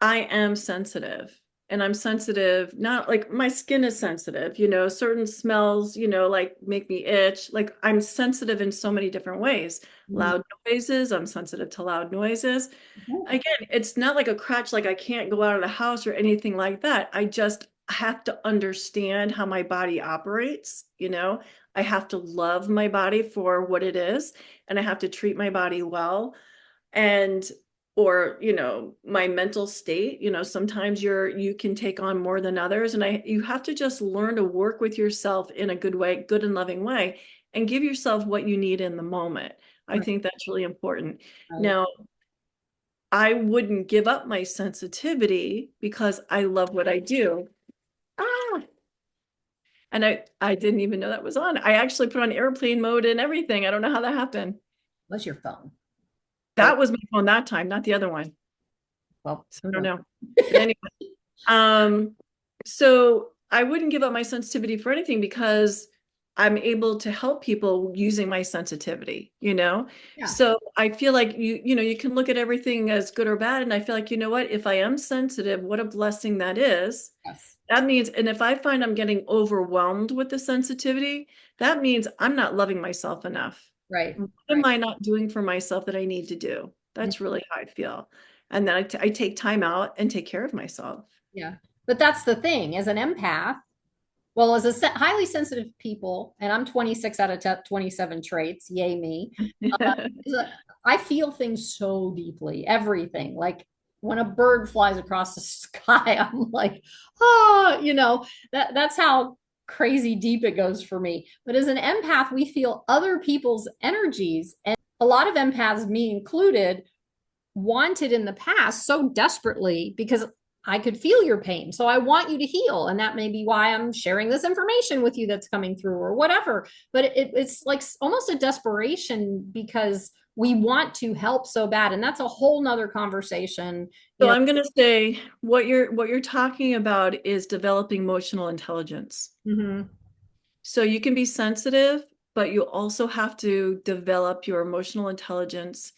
I am sensitive. And I'm sensitive, not like my skin is sensitive, certain smells, like make me itch. Like I'm sensitive in so many different ways. Loud noises, I'm sensitive to loud noises. Again, it's not like a crutch, like I can't go out of the house or anything like that. I just have to understand how my body operates. I have to love my body for what it is, and I have to treat my body well. And or my mental state, sometimes you can take on more than others, and you have to just learn to work with yourself in a good way, good and loving way, and give yourself what you need in the moment. I Right, think that's really important. right. Now, I wouldn't give up my sensitivity because I love what I do. Ah, and I didn't even know that was on. I actually put on airplane mode and everything. I don't know how that happened. What's your phone? But That was my phone that time, not the other one. well, So I who don't knows? know. But anyway, um, so I wouldn't give up my sensitivity for anything because I'm able to help people using my sensitivity. Yeah. So I feel like you can look at everything as good or bad. And I feel like, what, if I am sensitive, what a blessing that is. Yes. That means, and if I find I'm getting overwhelmed with the sensitivity, that means I'm not loving myself enough. Right. What am Right. I not doing for myself that I need to do? That's really how I feel. And then I take time out and take care of myself. Yeah. But that's the thing, as an empath, well, as a highly sensitive people, and I'm 26 out of 27 traits, yay me. Is a- I feel things so deeply, everything. Like when a bird flies across the sky, I'm like, oh, you know, that's how crazy deep it goes for me. But as an empath, we feel other people's energies. And a lot of empaths, me included, wanted in the past so desperately because I could feel your pain. So I want you to heal. And that may be why I'm sharing this information with you that's coming through or whatever. But it's like almost a desperation because we want to help so bad. And that's a whole nother conversation, you So know. I'm going to say what you're talking about is developing emotional intelligence. Mhm. So you can be sensitive, but you also have to develop your emotional intelligence,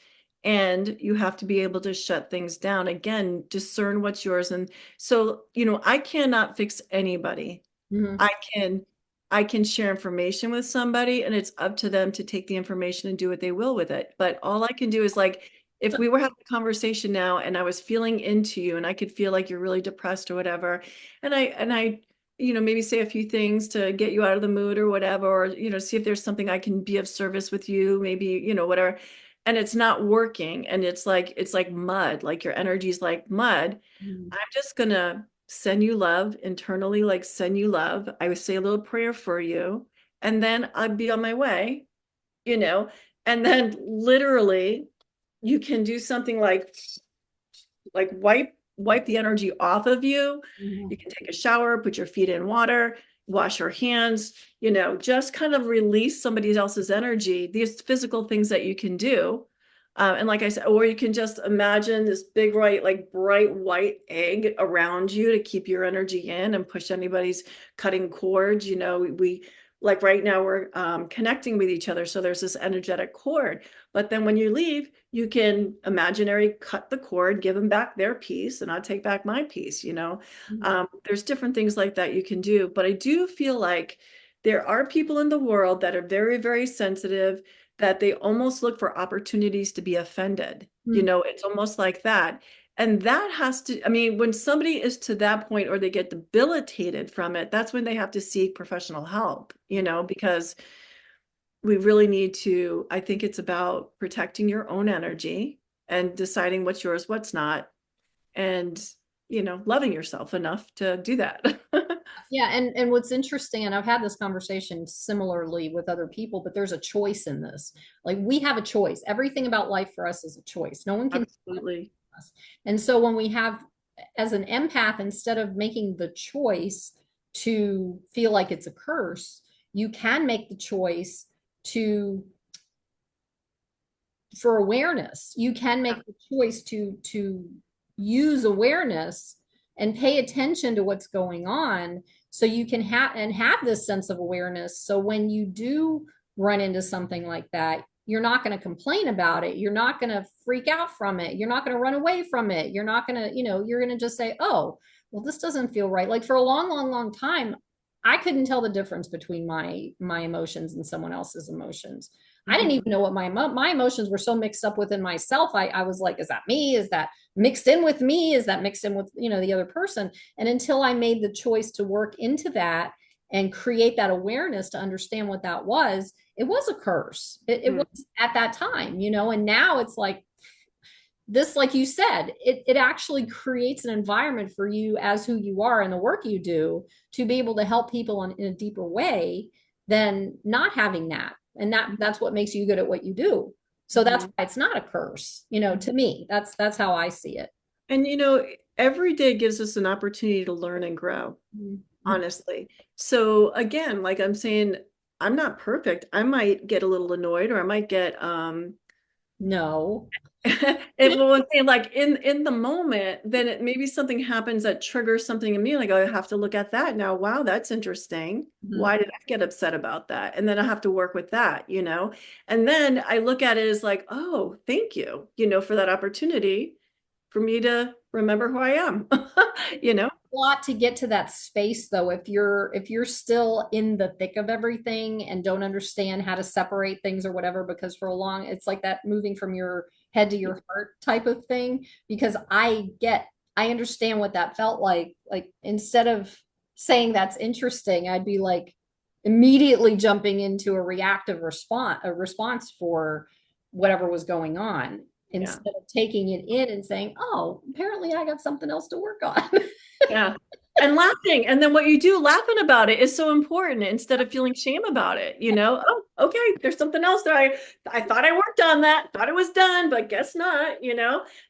and you have to be able to shut things down. Again, discern what's yours. And so, I cannot fix anybody. Mhm. I can I can share information with somebody, and it's up to them to take the information and do what they will with it. But all I can do is like if we were having a conversation now and I was feeling into you and I could feel like you're really depressed or whatever, and I, maybe say a few things to get you out of the mood or whatever, or, see if there's something I can be of service with you, maybe, whatever. And it's not working. And it's like mud, like your energy's like mud. Mhm. I'm just gonna send you love internally, like send you love. I would say a little prayer for you, and then I'd be on my way, you know, and then literally you can do something like wipe the energy off of you. Mhm. You can take a shower, put your feet in water, wash your hands, just kind of release somebody else's energy, these physical things that you can do. And like I said, or you can just imagine this big, bright white egg around you to keep your energy in and push anybody's cutting cords. We like right now we're connecting with each other. So there's this energetic cord. But then when you leave, you can imaginary cut the cord, give them back their piece, and I'll take back my piece. There's different things like that you can do. But I do feel like there are people in the world that are very, very sensitive, that they almost look for opportunities to be offended. Mhm. It's almost like that. And that has to, I mean, when somebody is to that point or they get debilitated from it, that's when they have to seek professional help, because we really need to, I think it's about protecting your own energy and deciding what's yours, what's not, and, loving yourself enough to do that. Yeah, and what's interesting, and I've had this conversation similarly with other people, but there's a choice in this. Like we have a choice. Everything about life for us is a choice. No one can Absolutely. us. And so when we have, as an empath, instead of making the choice to feel like it's a curse, you can make the choice to for awareness. You can make the choice to use awareness and pay attention to what's going on so you can have this sense of awareness. So when you do run into something like that, you're not going to complain about it. You're not going to freak out from it. You're not going to run away from it. You're not going to, you're going to just say, oh, well, this doesn't feel right. Like for a long, long, long time, I couldn't tell the difference between my emotions and someone else's emotions. I didn't Mhm. even know what my emotions were so mixed up within myself. I was like, is that me? Is that mixed in with me? Is that mixed in with, the other person? And until I made the choice to work into that and create that awareness to understand what that was, it was a curse. It Mhm. was at that time, and now it's like this, like you said, it actually creates an environment for you as who you are and the work you do to be able to help people in a deeper way than not having that. And that's what makes you good at what you do. So that's Mhm. why it's not a curse, to me. That's how I see it. And every day gives us an opportunity to learn and grow, Mhm. honestly. So again, like I'm saying, I'm not perfect. I might get a little annoyed, or I might get No. it will say like in the moment, then it maybe something happens that triggers something in me, like, oh, I have to look at that now. Wow, that's interesting. Mhm. Why did I get upset about that? And then I have to work with that. And then I look at it as like, oh, thank you, for that opportunity for me to remember who I am. you know? Lot to get to that space though, if you're still in the thick of everything and don't understand how to separate things or whatever, because for a long it's like that moving from your head to your heart type of thing, because I understand what that felt like instead of saying that's interesting, I'd be like immediately jumping into a response for whatever was going on Yeah. instead of taking it in and saying, oh, apparently I got something else to work on. Yeah. And laughing. And then what you do, laughing about it is so important instead of feeling shame about it. Oh, okay, there's something else that I thought I worked on that, thought it was done, but guess not.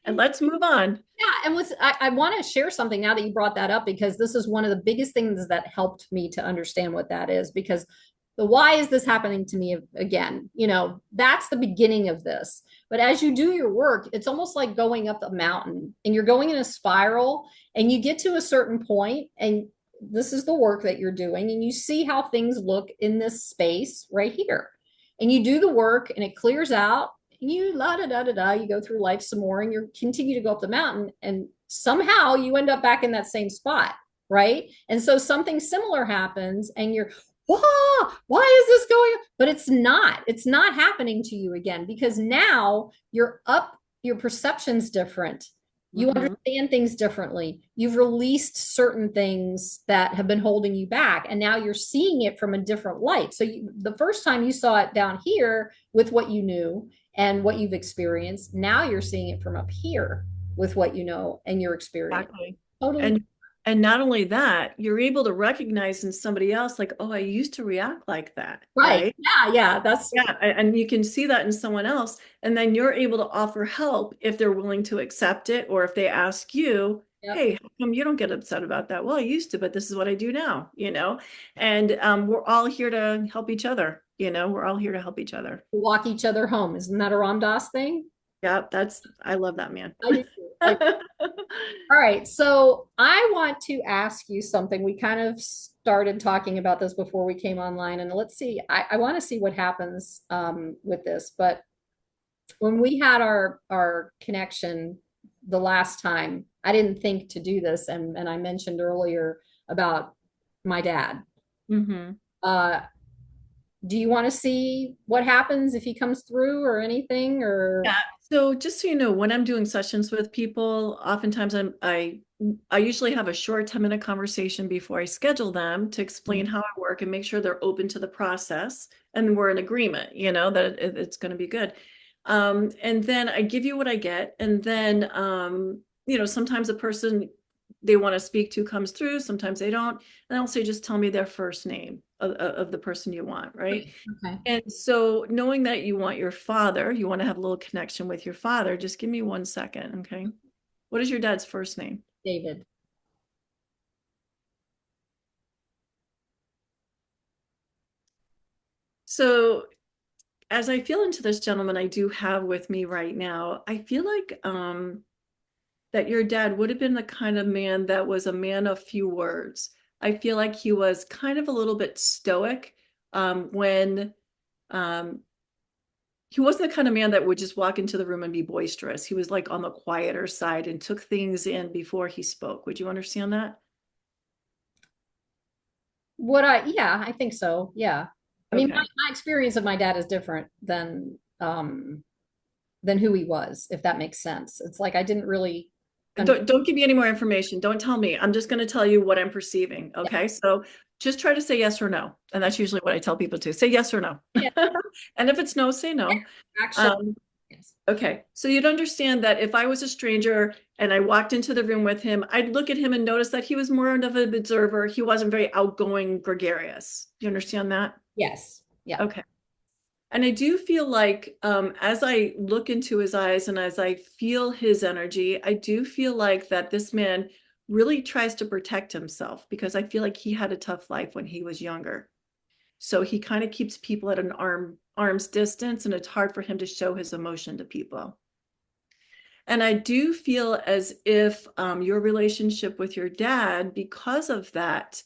And let's move on. Yeah, and I want to share something now that you brought that up, because this is one of the biggest things that helped me to understand what that is. Because the why is this happening to me again? That's the beginning of this. But as you do your work, it's almost like going up a mountain and you're going in a spiral and you get to a certain point and this is the work that you're doing and you see how things look in this space right here. And you do the work and it clears out and you la da da da da, you go through life some more and you continue to go up the mountain and somehow you end up back in that same spot, right? And so something similar happens and you're, why is this going on? But it's not happening to you again because now you're up your perception's different. You Hmm. understand things differently. You've released certain things that have been holding you back, and now you're seeing it from a different light. So the first time you saw it down here with what you knew and what you've experienced, now you're seeing it from up here with what you know and your experience. Exactly. Totally And and not only that, you're able to recognize in somebody else, like, oh, I used to react like that, right. right? Yeah, yeah. That's Yeah, and you can see that in someone else, and then you're able to offer help if they're willing to accept it, or if they ask you, yep. "Hey, how come you don't get upset about that?" Well, I used to, but this is what I do now, you know? And we're all here to help each other, you know? We're all here to help each other. Walk each other home. Isn't that a Ram Dass thing? Yeah, I love that man. I do too. All right, so I want to ask you something. We kind of started talking about this before we came online, and let's see. I want to see what happens with this. But when we had our connection the last time, I didn't think to do this, and I mentioned earlier about my dad. Hmm. Uh, do you want to see what happens if he comes through or anything? Or Yeah. So just so you know, when I'm doing sessions with people, oftentimes I usually have a short 10-minute conversation before I schedule them to explain how I work and make sure they're open to the process and we're in agreement, you know, that it's going to be good. And then I give you what I get, and then you know, sometimes a person they want to speak to comes through, sometimes they don't, and I'll say just tell me their first name of the person you want, right? okay, And so, knowing that you want your father, you want to have a little connection with your father, just give me 1 second, okay? What is your dad's first name? David. So, as I feel into this gentleman I do have with me right now, I feel like that your dad would have been the kind of man that was a man of few words. I feel like he was kind of a little bit stoic when um, he wasn't the kind of man that would just walk into the room and be boisterous. He was like on the quieter side and took things in before he spoke. Would you understand that? Yeah, I think so. Yeah. I mean, Okay. my experience of my dad is different than who he was, if that makes sense. It's like I didn't really under Don't give me any more information. Don't tell me. I'm just going to tell you what I'm perceiving. yeah, Okay. So just try to say yes or no. And that's usually what I tell people to say yes or no. yeah, And if it's no, say no. actually, Um, yes. okay. So you'd understand that if I was a stranger and I walked into the room with him, I'd look at him and notice that he was more of an observer. He wasn't very outgoing, gregarious. Do you understand that? Yes. Yeah. Okay. And I do feel like as I look into his eyes and as I feel his energy, I do feel like that this man really tries to protect himself because I feel like he had a tough life when he was younger. So he kind of keeps people at an arm's distance, and it's hard for him to show his emotion to people. And I do feel as if your relationship with your dad, because of that,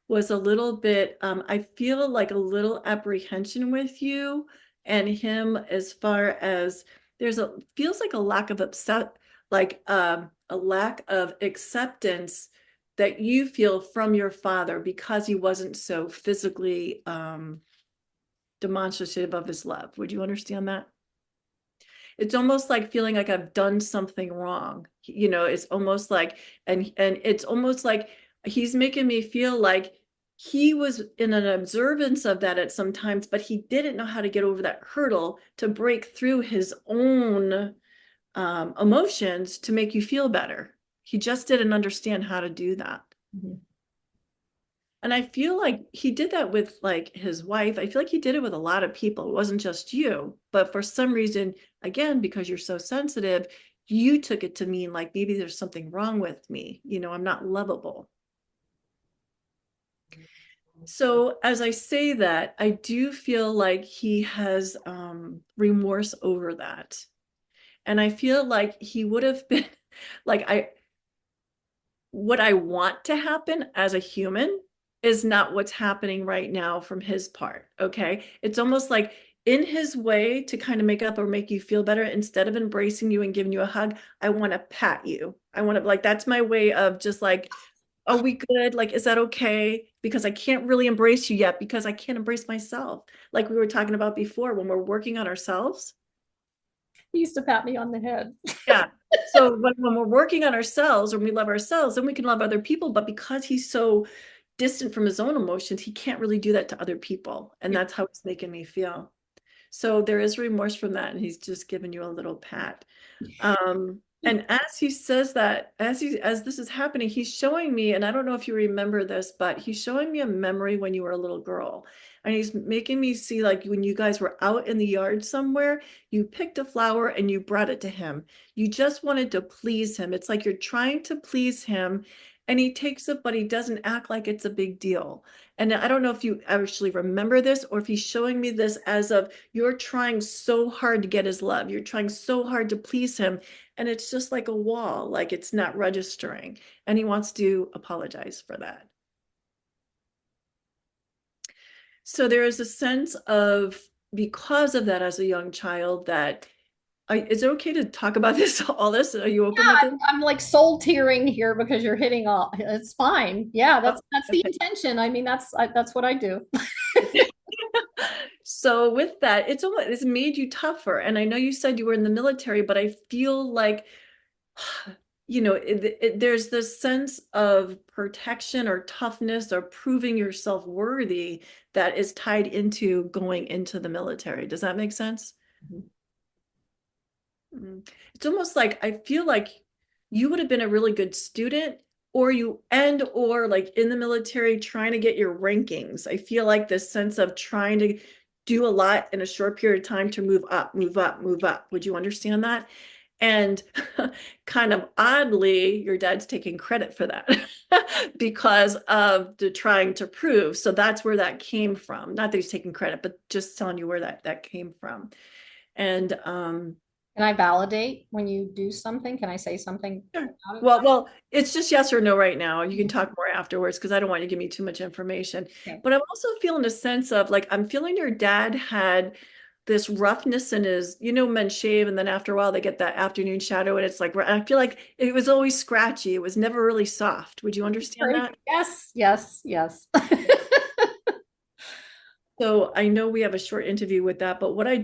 was a little bit, I feel like a little apprehension with you and him as far as feels like a lack of upset, like a lack of acceptance that you feel from your father because he wasn't so physically demonstrative of his love. Would you understand that? It's almost like feeling like I've done something wrong. You know, it's almost like, and it's almost like he's making me feel like he was in an observance of that at some times, but he didn't know how to get over that hurdle to break through his own emotions to make you feel better. He just didn't understand how to do that. Mhm. And I feel like he did that with like his wife. I feel like he did it with a lot of people. It wasn't just you. But for some reason, again, because you're so sensitive, you took it to mean like maybe there's something wrong with me. You know, I'm not lovable. So as I say that, I do feel like he has remorse over that. And I feel like he would have been like what I want to happen as a human is not what's happening right now from his part. Okay. It's almost like in his way to kind of make up or make you feel better, instead of embracing you and giving you a hug, I want to pat you. I want to, like, that's my way of just like, are we good? Like, is that okay? Because I can't really embrace you yet because I can't embrace myself. Like we were talking about before, when we're working on ourselves. He used to pat me on the head. Yeah. So when we're working on ourselves, when we love ourselves, then we can love other people. But because he's so distant from his own emotions, he can't really do that to other people. And that's how it's making me feel. So there is remorse from that. And he's just giving you a little pat. And as he says that, as this is happening, he's showing me, and I don't know if you remember this, but he's showing me a memory when you were a little girl. And he's making me see like when you guys were out in the yard somewhere, you picked a flower and you brought it to him. You just wanted to please him. It's like you're trying to please him and he takes it, but he doesn't act like it's a big deal. And I don't know if you actually remember this or if he's showing me this as of you're trying so hard to get his love. You're trying so hard to please him. And it's just like a wall, like it's not registering. And he wants to apologize for that. So there is a sense of, because of that as a young child, that is it okay to talk about this, all this? Are you open with Yeah, it? I'm like soul tearing here because you're hitting all. It's fine. Yeah, Oh, that's the okay. intention. I mean, that's what I do. So with that, it's made you tougher. And I know you said you were in the military, but I feel like, there's this sense of protection or toughness or proving yourself worthy that is tied into going into the military. Does that make sense? Mm. It's almost like I feel like you would have been a really good student or like in the military trying to get your rankings. I feel like this sense of trying to do a lot in a short period of time to move up, move up, move up. Would you understand that? And kind of oddly, your dad's taking credit for that because of the trying to prove. So that's where that came from. Not that he's taking credit, but just telling you where that came from. And Can I validate when you do something? Can I say something sure. about it? Well, it's just yes or no right now. You can talk more afterwards because I don't want you to give me too much information. Okay. But I'm also feeling a sense of like I'm feeling your dad had this roughness in his, men shave and then after a while they get that afternoon shadow and it's like I feel like it was always scratchy. It was never really soft. Would you understand Great. that? Yes, yes, yes. So I know we have a short interview with that, but what I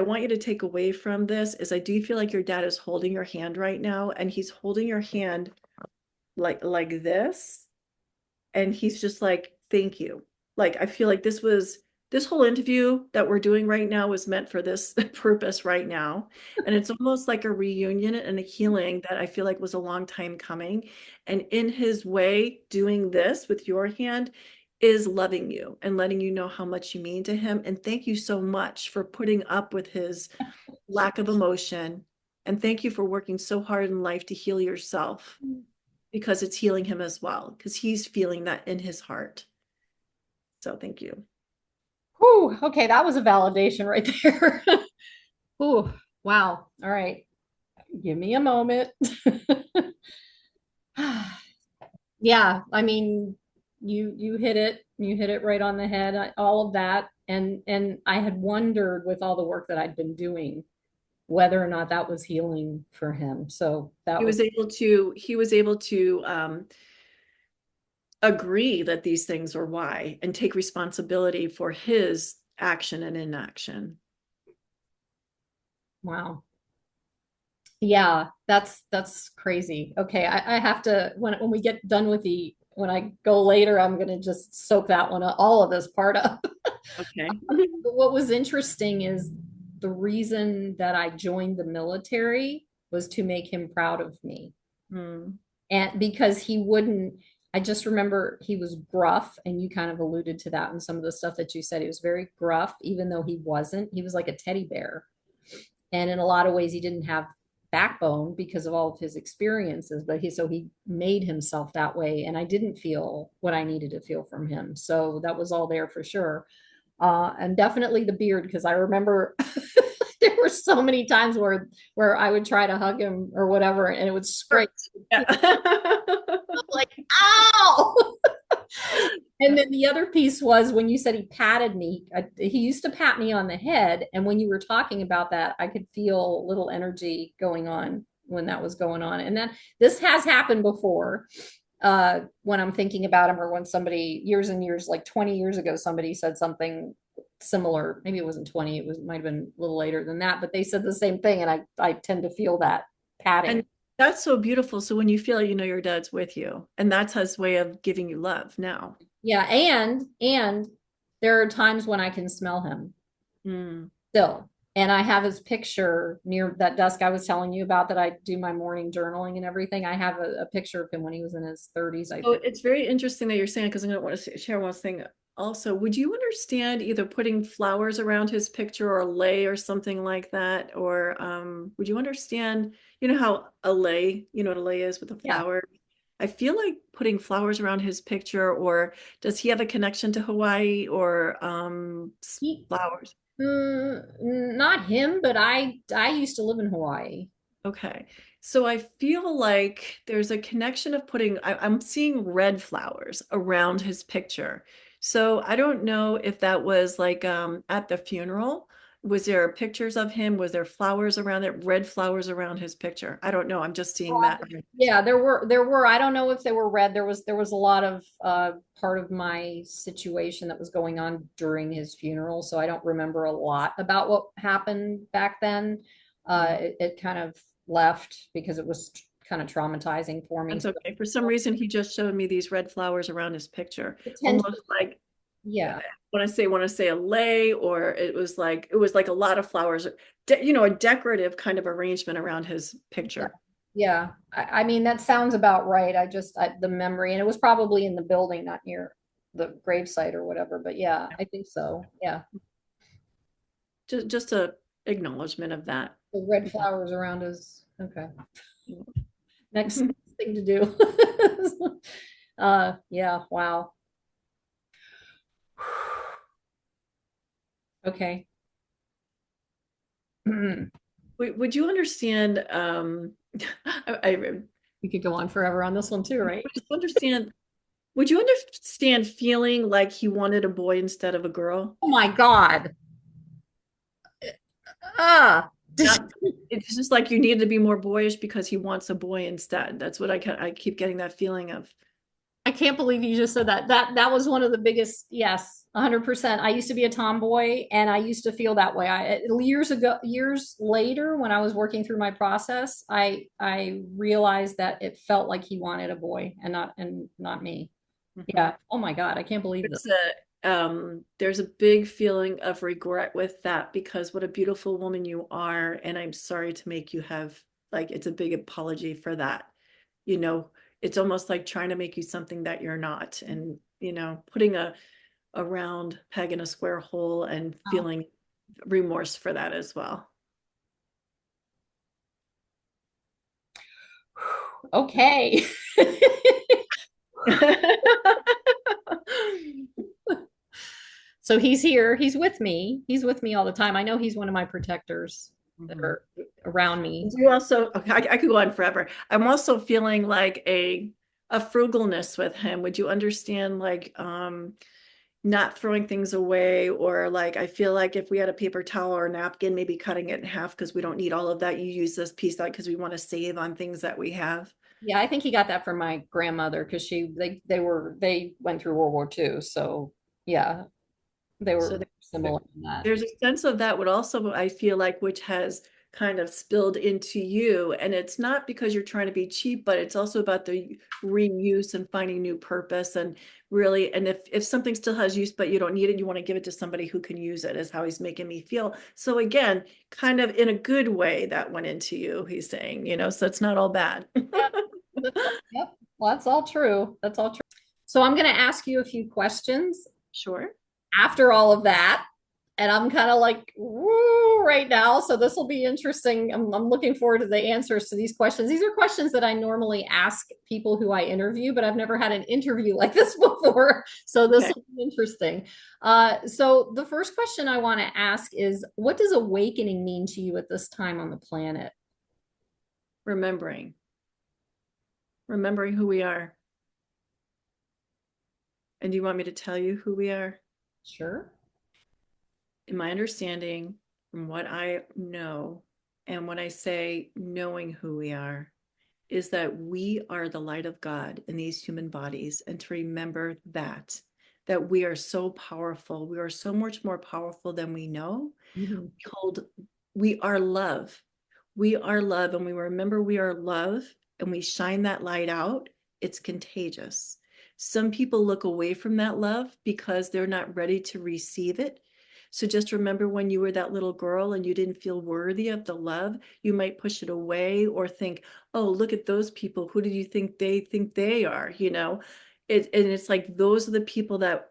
want you to take away from this is I do feel like your dad is holding your hand right now and he's holding your hand like this and he's just like thank you. Like I feel like this whole interview that we're doing right now was meant for this purpose right now. And it's almost like a reunion and a healing that I feel like was a long time coming. And in his way, doing this with your hand is loving you and letting you know how much you mean to him. And thank you so much for putting up with his lack of emotion. And thank you for working so hard in life to heal yourself because it's healing him as well, because he's feeling that in his heart. So thank you. Whew, okay, that was a validation right there. Ooh, wow. All right. Give me a moment. Yeah, I mean, you hit it. You hit it right on the head. All of that. And I had wondered with all the work that I'd been doing whether or not that was healing for him. So that was He was able to agree that these things are why and take responsibility for his action and inaction. wow. Yeah, that's crazy. Okay, I have to when we get done with the when I go later, I'm gonna just soak that one up, all of this part up. Okay. But what was interesting is the reason that I joined the military was to make him proud of me. Hmm. And because he wouldn't, I just remember he was gruff, and you kind of alluded to that in some of the stuff that you said. He was very gruff, even though he wasn't. He was like a teddy bear. And in a lot of ways, he didn't have backbone because of all of his experiences, but he made himself that way. And I didn't feel what I needed to feel from him. So that was all there for sure. And definitely the beard, because I remember there were so many times where I would try to hug him or whatever, and it would scrape. Yeah. I'm like, ow! And then the other piece was when you said he patted me, he used to pat me on the head. And when you were talking about that, I could feel a little energy going on when that was going on. And then this has happened before when I'm thinking about him or when somebody years and years, like 20 years ago, somebody said something similar, maybe it wasn't 20, it was might have been a little later than that, but they said the same thing. And I tend to feel that And patting. that's so beautiful. So when you feel it, you know your dad's with you. And that's his way of giving you love now. Yeah, and there are times when I can smell him Mm. still. And I have his picture near that desk I was telling you about that I do my morning journaling and everything. I have a picture of him when he was in his 30s, I So think. it's very interesting that you're saying, because I'm going to want to share one thing also. Would you understand either putting flowers around his picture or a lei or something like that? Or would you understand, you know how a lei, you know what a lei is with the Yeah. flower? I feel like putting flowers around his picture, or does he have a connection to Hawaii or He, flowers? not him, but I used to live in Hawaii. Okay. So I feel like there's a connection of putting, I'm seeing red flowers around his picture. So I don't know if that was like at the funeral. Was there pictures of him? Was there flowers around it, red flowers around his picture? I don't know. I'm just seeing that. Yeah, there were I don't know if they were red. There was a lot of part of my situation that was going on during his funeral, so I don't remember a lot about what happened back then. It kind of left because it was kind of traumatizing for me. That's So okay. For some reason, he just showed me these red flowers around his picture, potentially, almost like yeah, when I say a lei, or it was like a lot of flowers, you know, a decorative kind of arrangement around his yeah, picture. yeah. I mean, that sounds about right. The memory, and it was probably in the building, not near the gravesite or whatever. But yeah, I think so. Yeah. Just a acknowledgement of that. The red flowers around us. Okay. Next Mhm. thing to do. Yeah, wow. Okay. Would you understand? I We could go on forever on this one too, right? just understand. Would you understand feeling like he wanted a boy instead of a girl? Oh my God. Ah. Not, it's just like you needed to be more boyish because he wants a boy instead. That's what I keep getting that feeling of. I can't believe you just said that. That was one of the biggest, yes, 100%. I used to be a tomboy and I used to feel that way. Years ago, years later, when I was working through my process, I realized that it felt like he wanted a boy and not me. Mhm. Yeah. Oh my God, I can't believe this. There's a big feeling of regret with that because what a beautiful woman you are, and I'm sorry to make you have like it's a big apology for that. You know, it's almost like trying to make you something that you're not, and you know, putting a round peg in a square hole and Oh. feeling remorse for that as well. Okay. So he's here. He's with me. He's with me all the time. I know he's one of my protectors that Mhm. are around me. You also, okay, I could go on forever. I'm also feeling like a frugalness with him. Would you understand like not throwing things away, or like I feel like if we had a paper towel or a napkin, maybe cutting it in half because we don't need all of that. You use this piece out because we want to save on things that we have. Yeah, I think he got that from my grandmother because they went through World War II. So yeah, they So were similar in that. there's a sense of that would also, I feel like, which has kind of spilled into you. And it's not because you're trying to be cheap, but it's also about the reuse and finding new purpose and really, and if something still has use, but you don't need it, you want to give it to somebody who can use it, is how he's making me feel. So again, kind of in a good way that went into you, he's saying, you know, so it's not all bad. Yeah, yep. Well, that's all true. That's all true. So I'm going to ask you a few questions Sure. after all of that. And I'm kind of like, woo, right now. So this will be interesting. I'm looking forward to the answers to these questions. These are questions that I normally ask people who I interview, but I've never had an interview like this before. So this Okay. will be interesting. So the first question I want to ask is, what does awakening mean to you at this time on the planet? Remembering, remembering who we are. And do you want me to tell you who we are? Sure. In my understanding, from what I know, and when I say knowing who we are, is that we are the light of God in these human bodies, and to remember that that we are so powerful. We are so much more powerful than we know. Mhm. Behold, we are love. We are love. And we remember we are love and we shine that light out. It's contagious. Some people look away from that love because they're not ready to receive it. So just remember when you were that little girl and you didn't feel worthy of the love, you might push it away or think, oh, look at those people. Who do you think they are? You know, and it's like those are the people that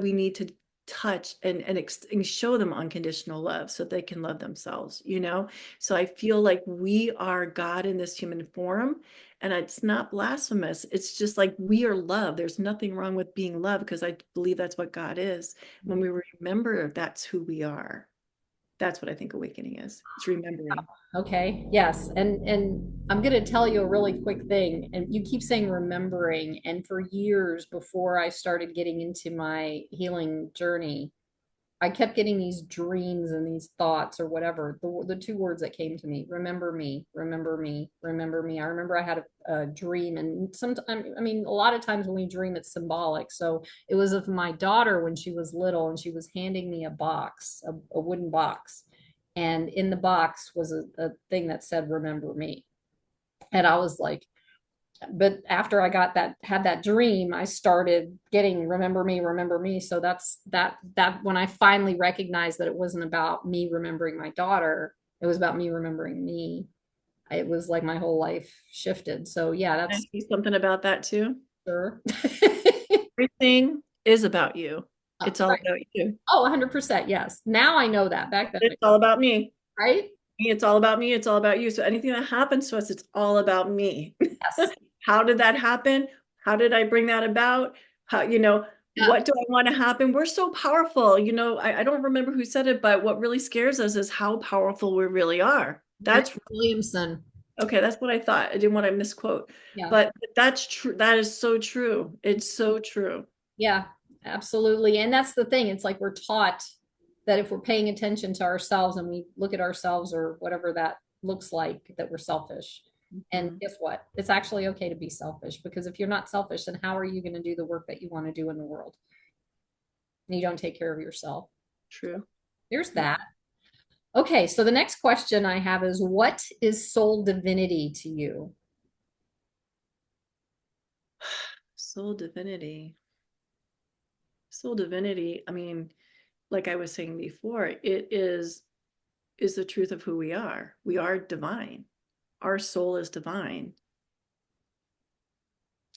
we need to touch and show them unconditional love so they can love themselves, you know? So I feel like we are God in this human form, and it's not blasphemous. It's just like we are love. There's nothing wrong with being love because I believe that's what God is. When we remember that's who we are, that's what I think awakening is. It's remembering. Okay, yes. And I'm going to tell you a really quick thing. And you keep saying remembering. And for years before I started getting into my healing journey, I kept getting these dreams and these thoughts or whatever. The two words that came to me, remember me, remember me, remember me. I remember I had a dream, and sometimes, I mean, a lot of times when we dream, it's symbolic. So it was of my daughter when she was little, and she was handing me a box, a wooden box. And in the box was a thing that said, remember me. And I was like, but after I got that, had that dream, I started getting remember me. So that when I finally recognized that it wasn't about me remembering my daughter, it was about me remembering me. It was like my whole life shifted. So yeah, I that's see something about that too. sure. Everything is about you. It's all Right. about you. Oh, 100%. Yes. Now I know that. Back then, It's all about me. right? It's all about me. It's all about you. So anything that happens to us, it's all about me. Yes. How did that happen? How did I bring that about? How, Yeah. what do I want to happen? We're so powerful. I don't remember who said it, but what really scares us is how powerful we really are. Marianne That's Williamson. okay. That's what I thought. I didn't want to misquote, Yeah. but that's true. That is so true. It's so true. Yeah, absolutely. And that's the thing. It's like we're taught that if we're paying attention to ourselves and we look at ourselves or whatever that looks like, that we're selfish. And Mhm. guess what? It's actually okay to be selfish because if you're not selfish, then how are you going to do the work that you want to do in the world? And you don't take care of yourself. True. There's Yeah. that. Okay, so the next question I have is what is soul divinity to you? Soul divinity. Soul divinity. I mean, like I was saying before, it is the truth of who we are. We are divine. Our soul is divine.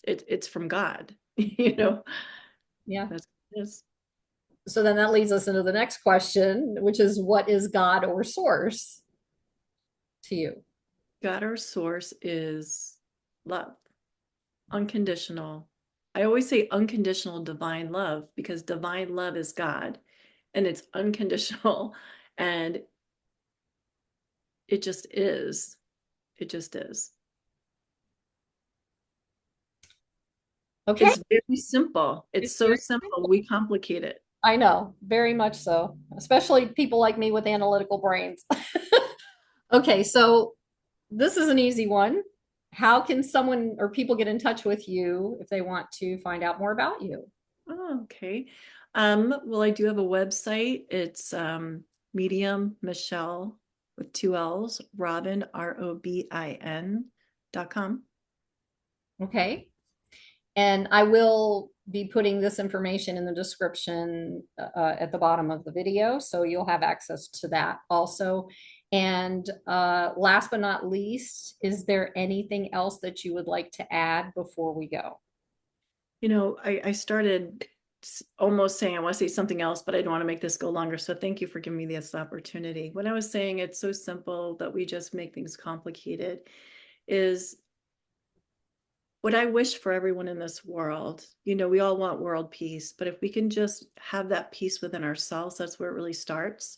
It's from God. you know, Yeah. that's what it is. So then that leads us into the next question, which is what is God or source to you? God, our source is love, unconditional. I always say unconditional divine love because divine love is God and it's unconditional and it just is. It just is. Okay. It's very simple. It's It's so very simple. We complicate it. I know, very much so, especially people like me with analytical brains. Okay, so this is an easy one. How can someone or people get in touch with you if they want to find out more about you? Oh, okay. Well, I do have a website. It's Medium Michelle with two L's, Robin, ROBIN.com. Okay. And I will be putting this information in the description at the bottom of the video, so you'll have access to that also. And last but not least, is there anything else that you would like to add before we go? I started almost saying I want to say something else, but I don't want to make this go longer. So thank you for giving me this opportunity. When I was saying it's so simple that we just make things complicated is what I wish for everyone in this world. We all want world peace, but if we can just have that peace within ourselves, that's where it really starts.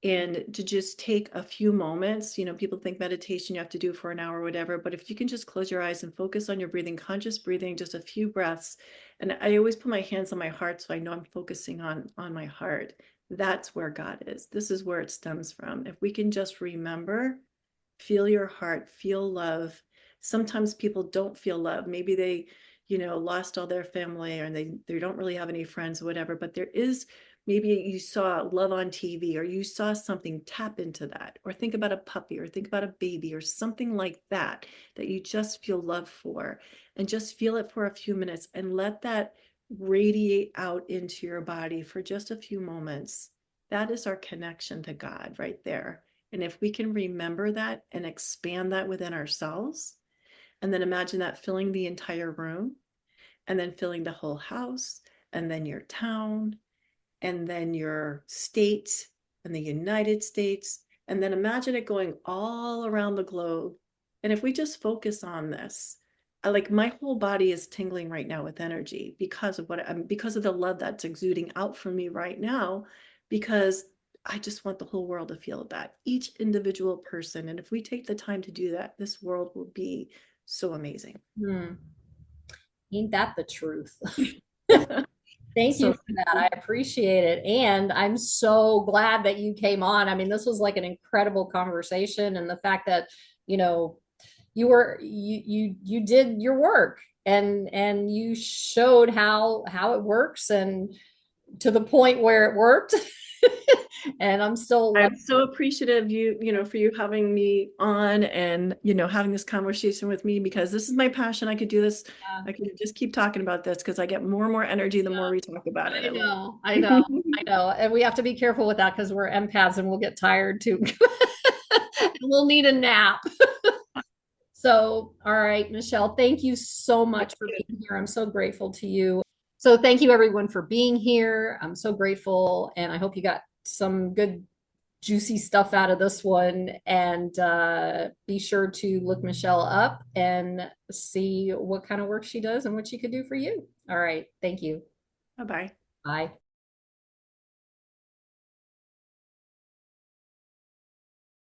And to just take a few moments, people think meditation you have to do for an hour or whatever, but if you can just close your eyes and focus on your breathing, conscious breathing, just a few breaths. And I always put my hands on my heart so I know I'm focusing on my heart. That's where God is. This is where it stems from. If we can just remember, feel your heart, feel love. Sometimes people don't feel love. Maybe lost all their family, or they don't really have any friends or whatever, but there is, maybe you saw love on TV, or you saw something, tap into that, or think about a puppy, or think about a baby, or something like that, that you just feel love for, and just feel it for a few minutes and let that radiate out into your body for just a few moments. That is our connection to God right there. And if we can remember that and expand that within ourselves, and then imagine that filling the entire room, and then filling the whole house, and then your town, and then your state, and the United States, and then imagine it going all around the globe. And if we just focus on this, like my whole body is tingling right now with energy because of because of the love that's exuding out from me right now, because I just want the whole world to feel that, each individual person. And if we take the time to do that, this world will be so amazing. Hmm. Ain't that the truth? Thank you So for that. I appreciate it. And I'm so glad that you came on. I mean, this was like an incredible conversation. And the fact that, you know, you did your work and you showed how it works, and to the point where it worked. And I'm still I'm so appreciative for you having me on, and having this conversation with me, because this is my passion. I could do this. I could just keep talking about this because I get more and more energy the more we talk about it. I I love know, I know, it. I know. And we have to be careful with that because we're empaths and we'll get tired too. We'll need a nap. So, all right, Michelle, thank you so much for being here. I'm so grateful to you. So, thank you everyone for being here. I'm so grateful, and I hope you got some good, juicy stuff out of this one. And be sure to look Michelle up and see what kind of work she does and what she could do for you. All right, thank you. Bye-bye. Bye.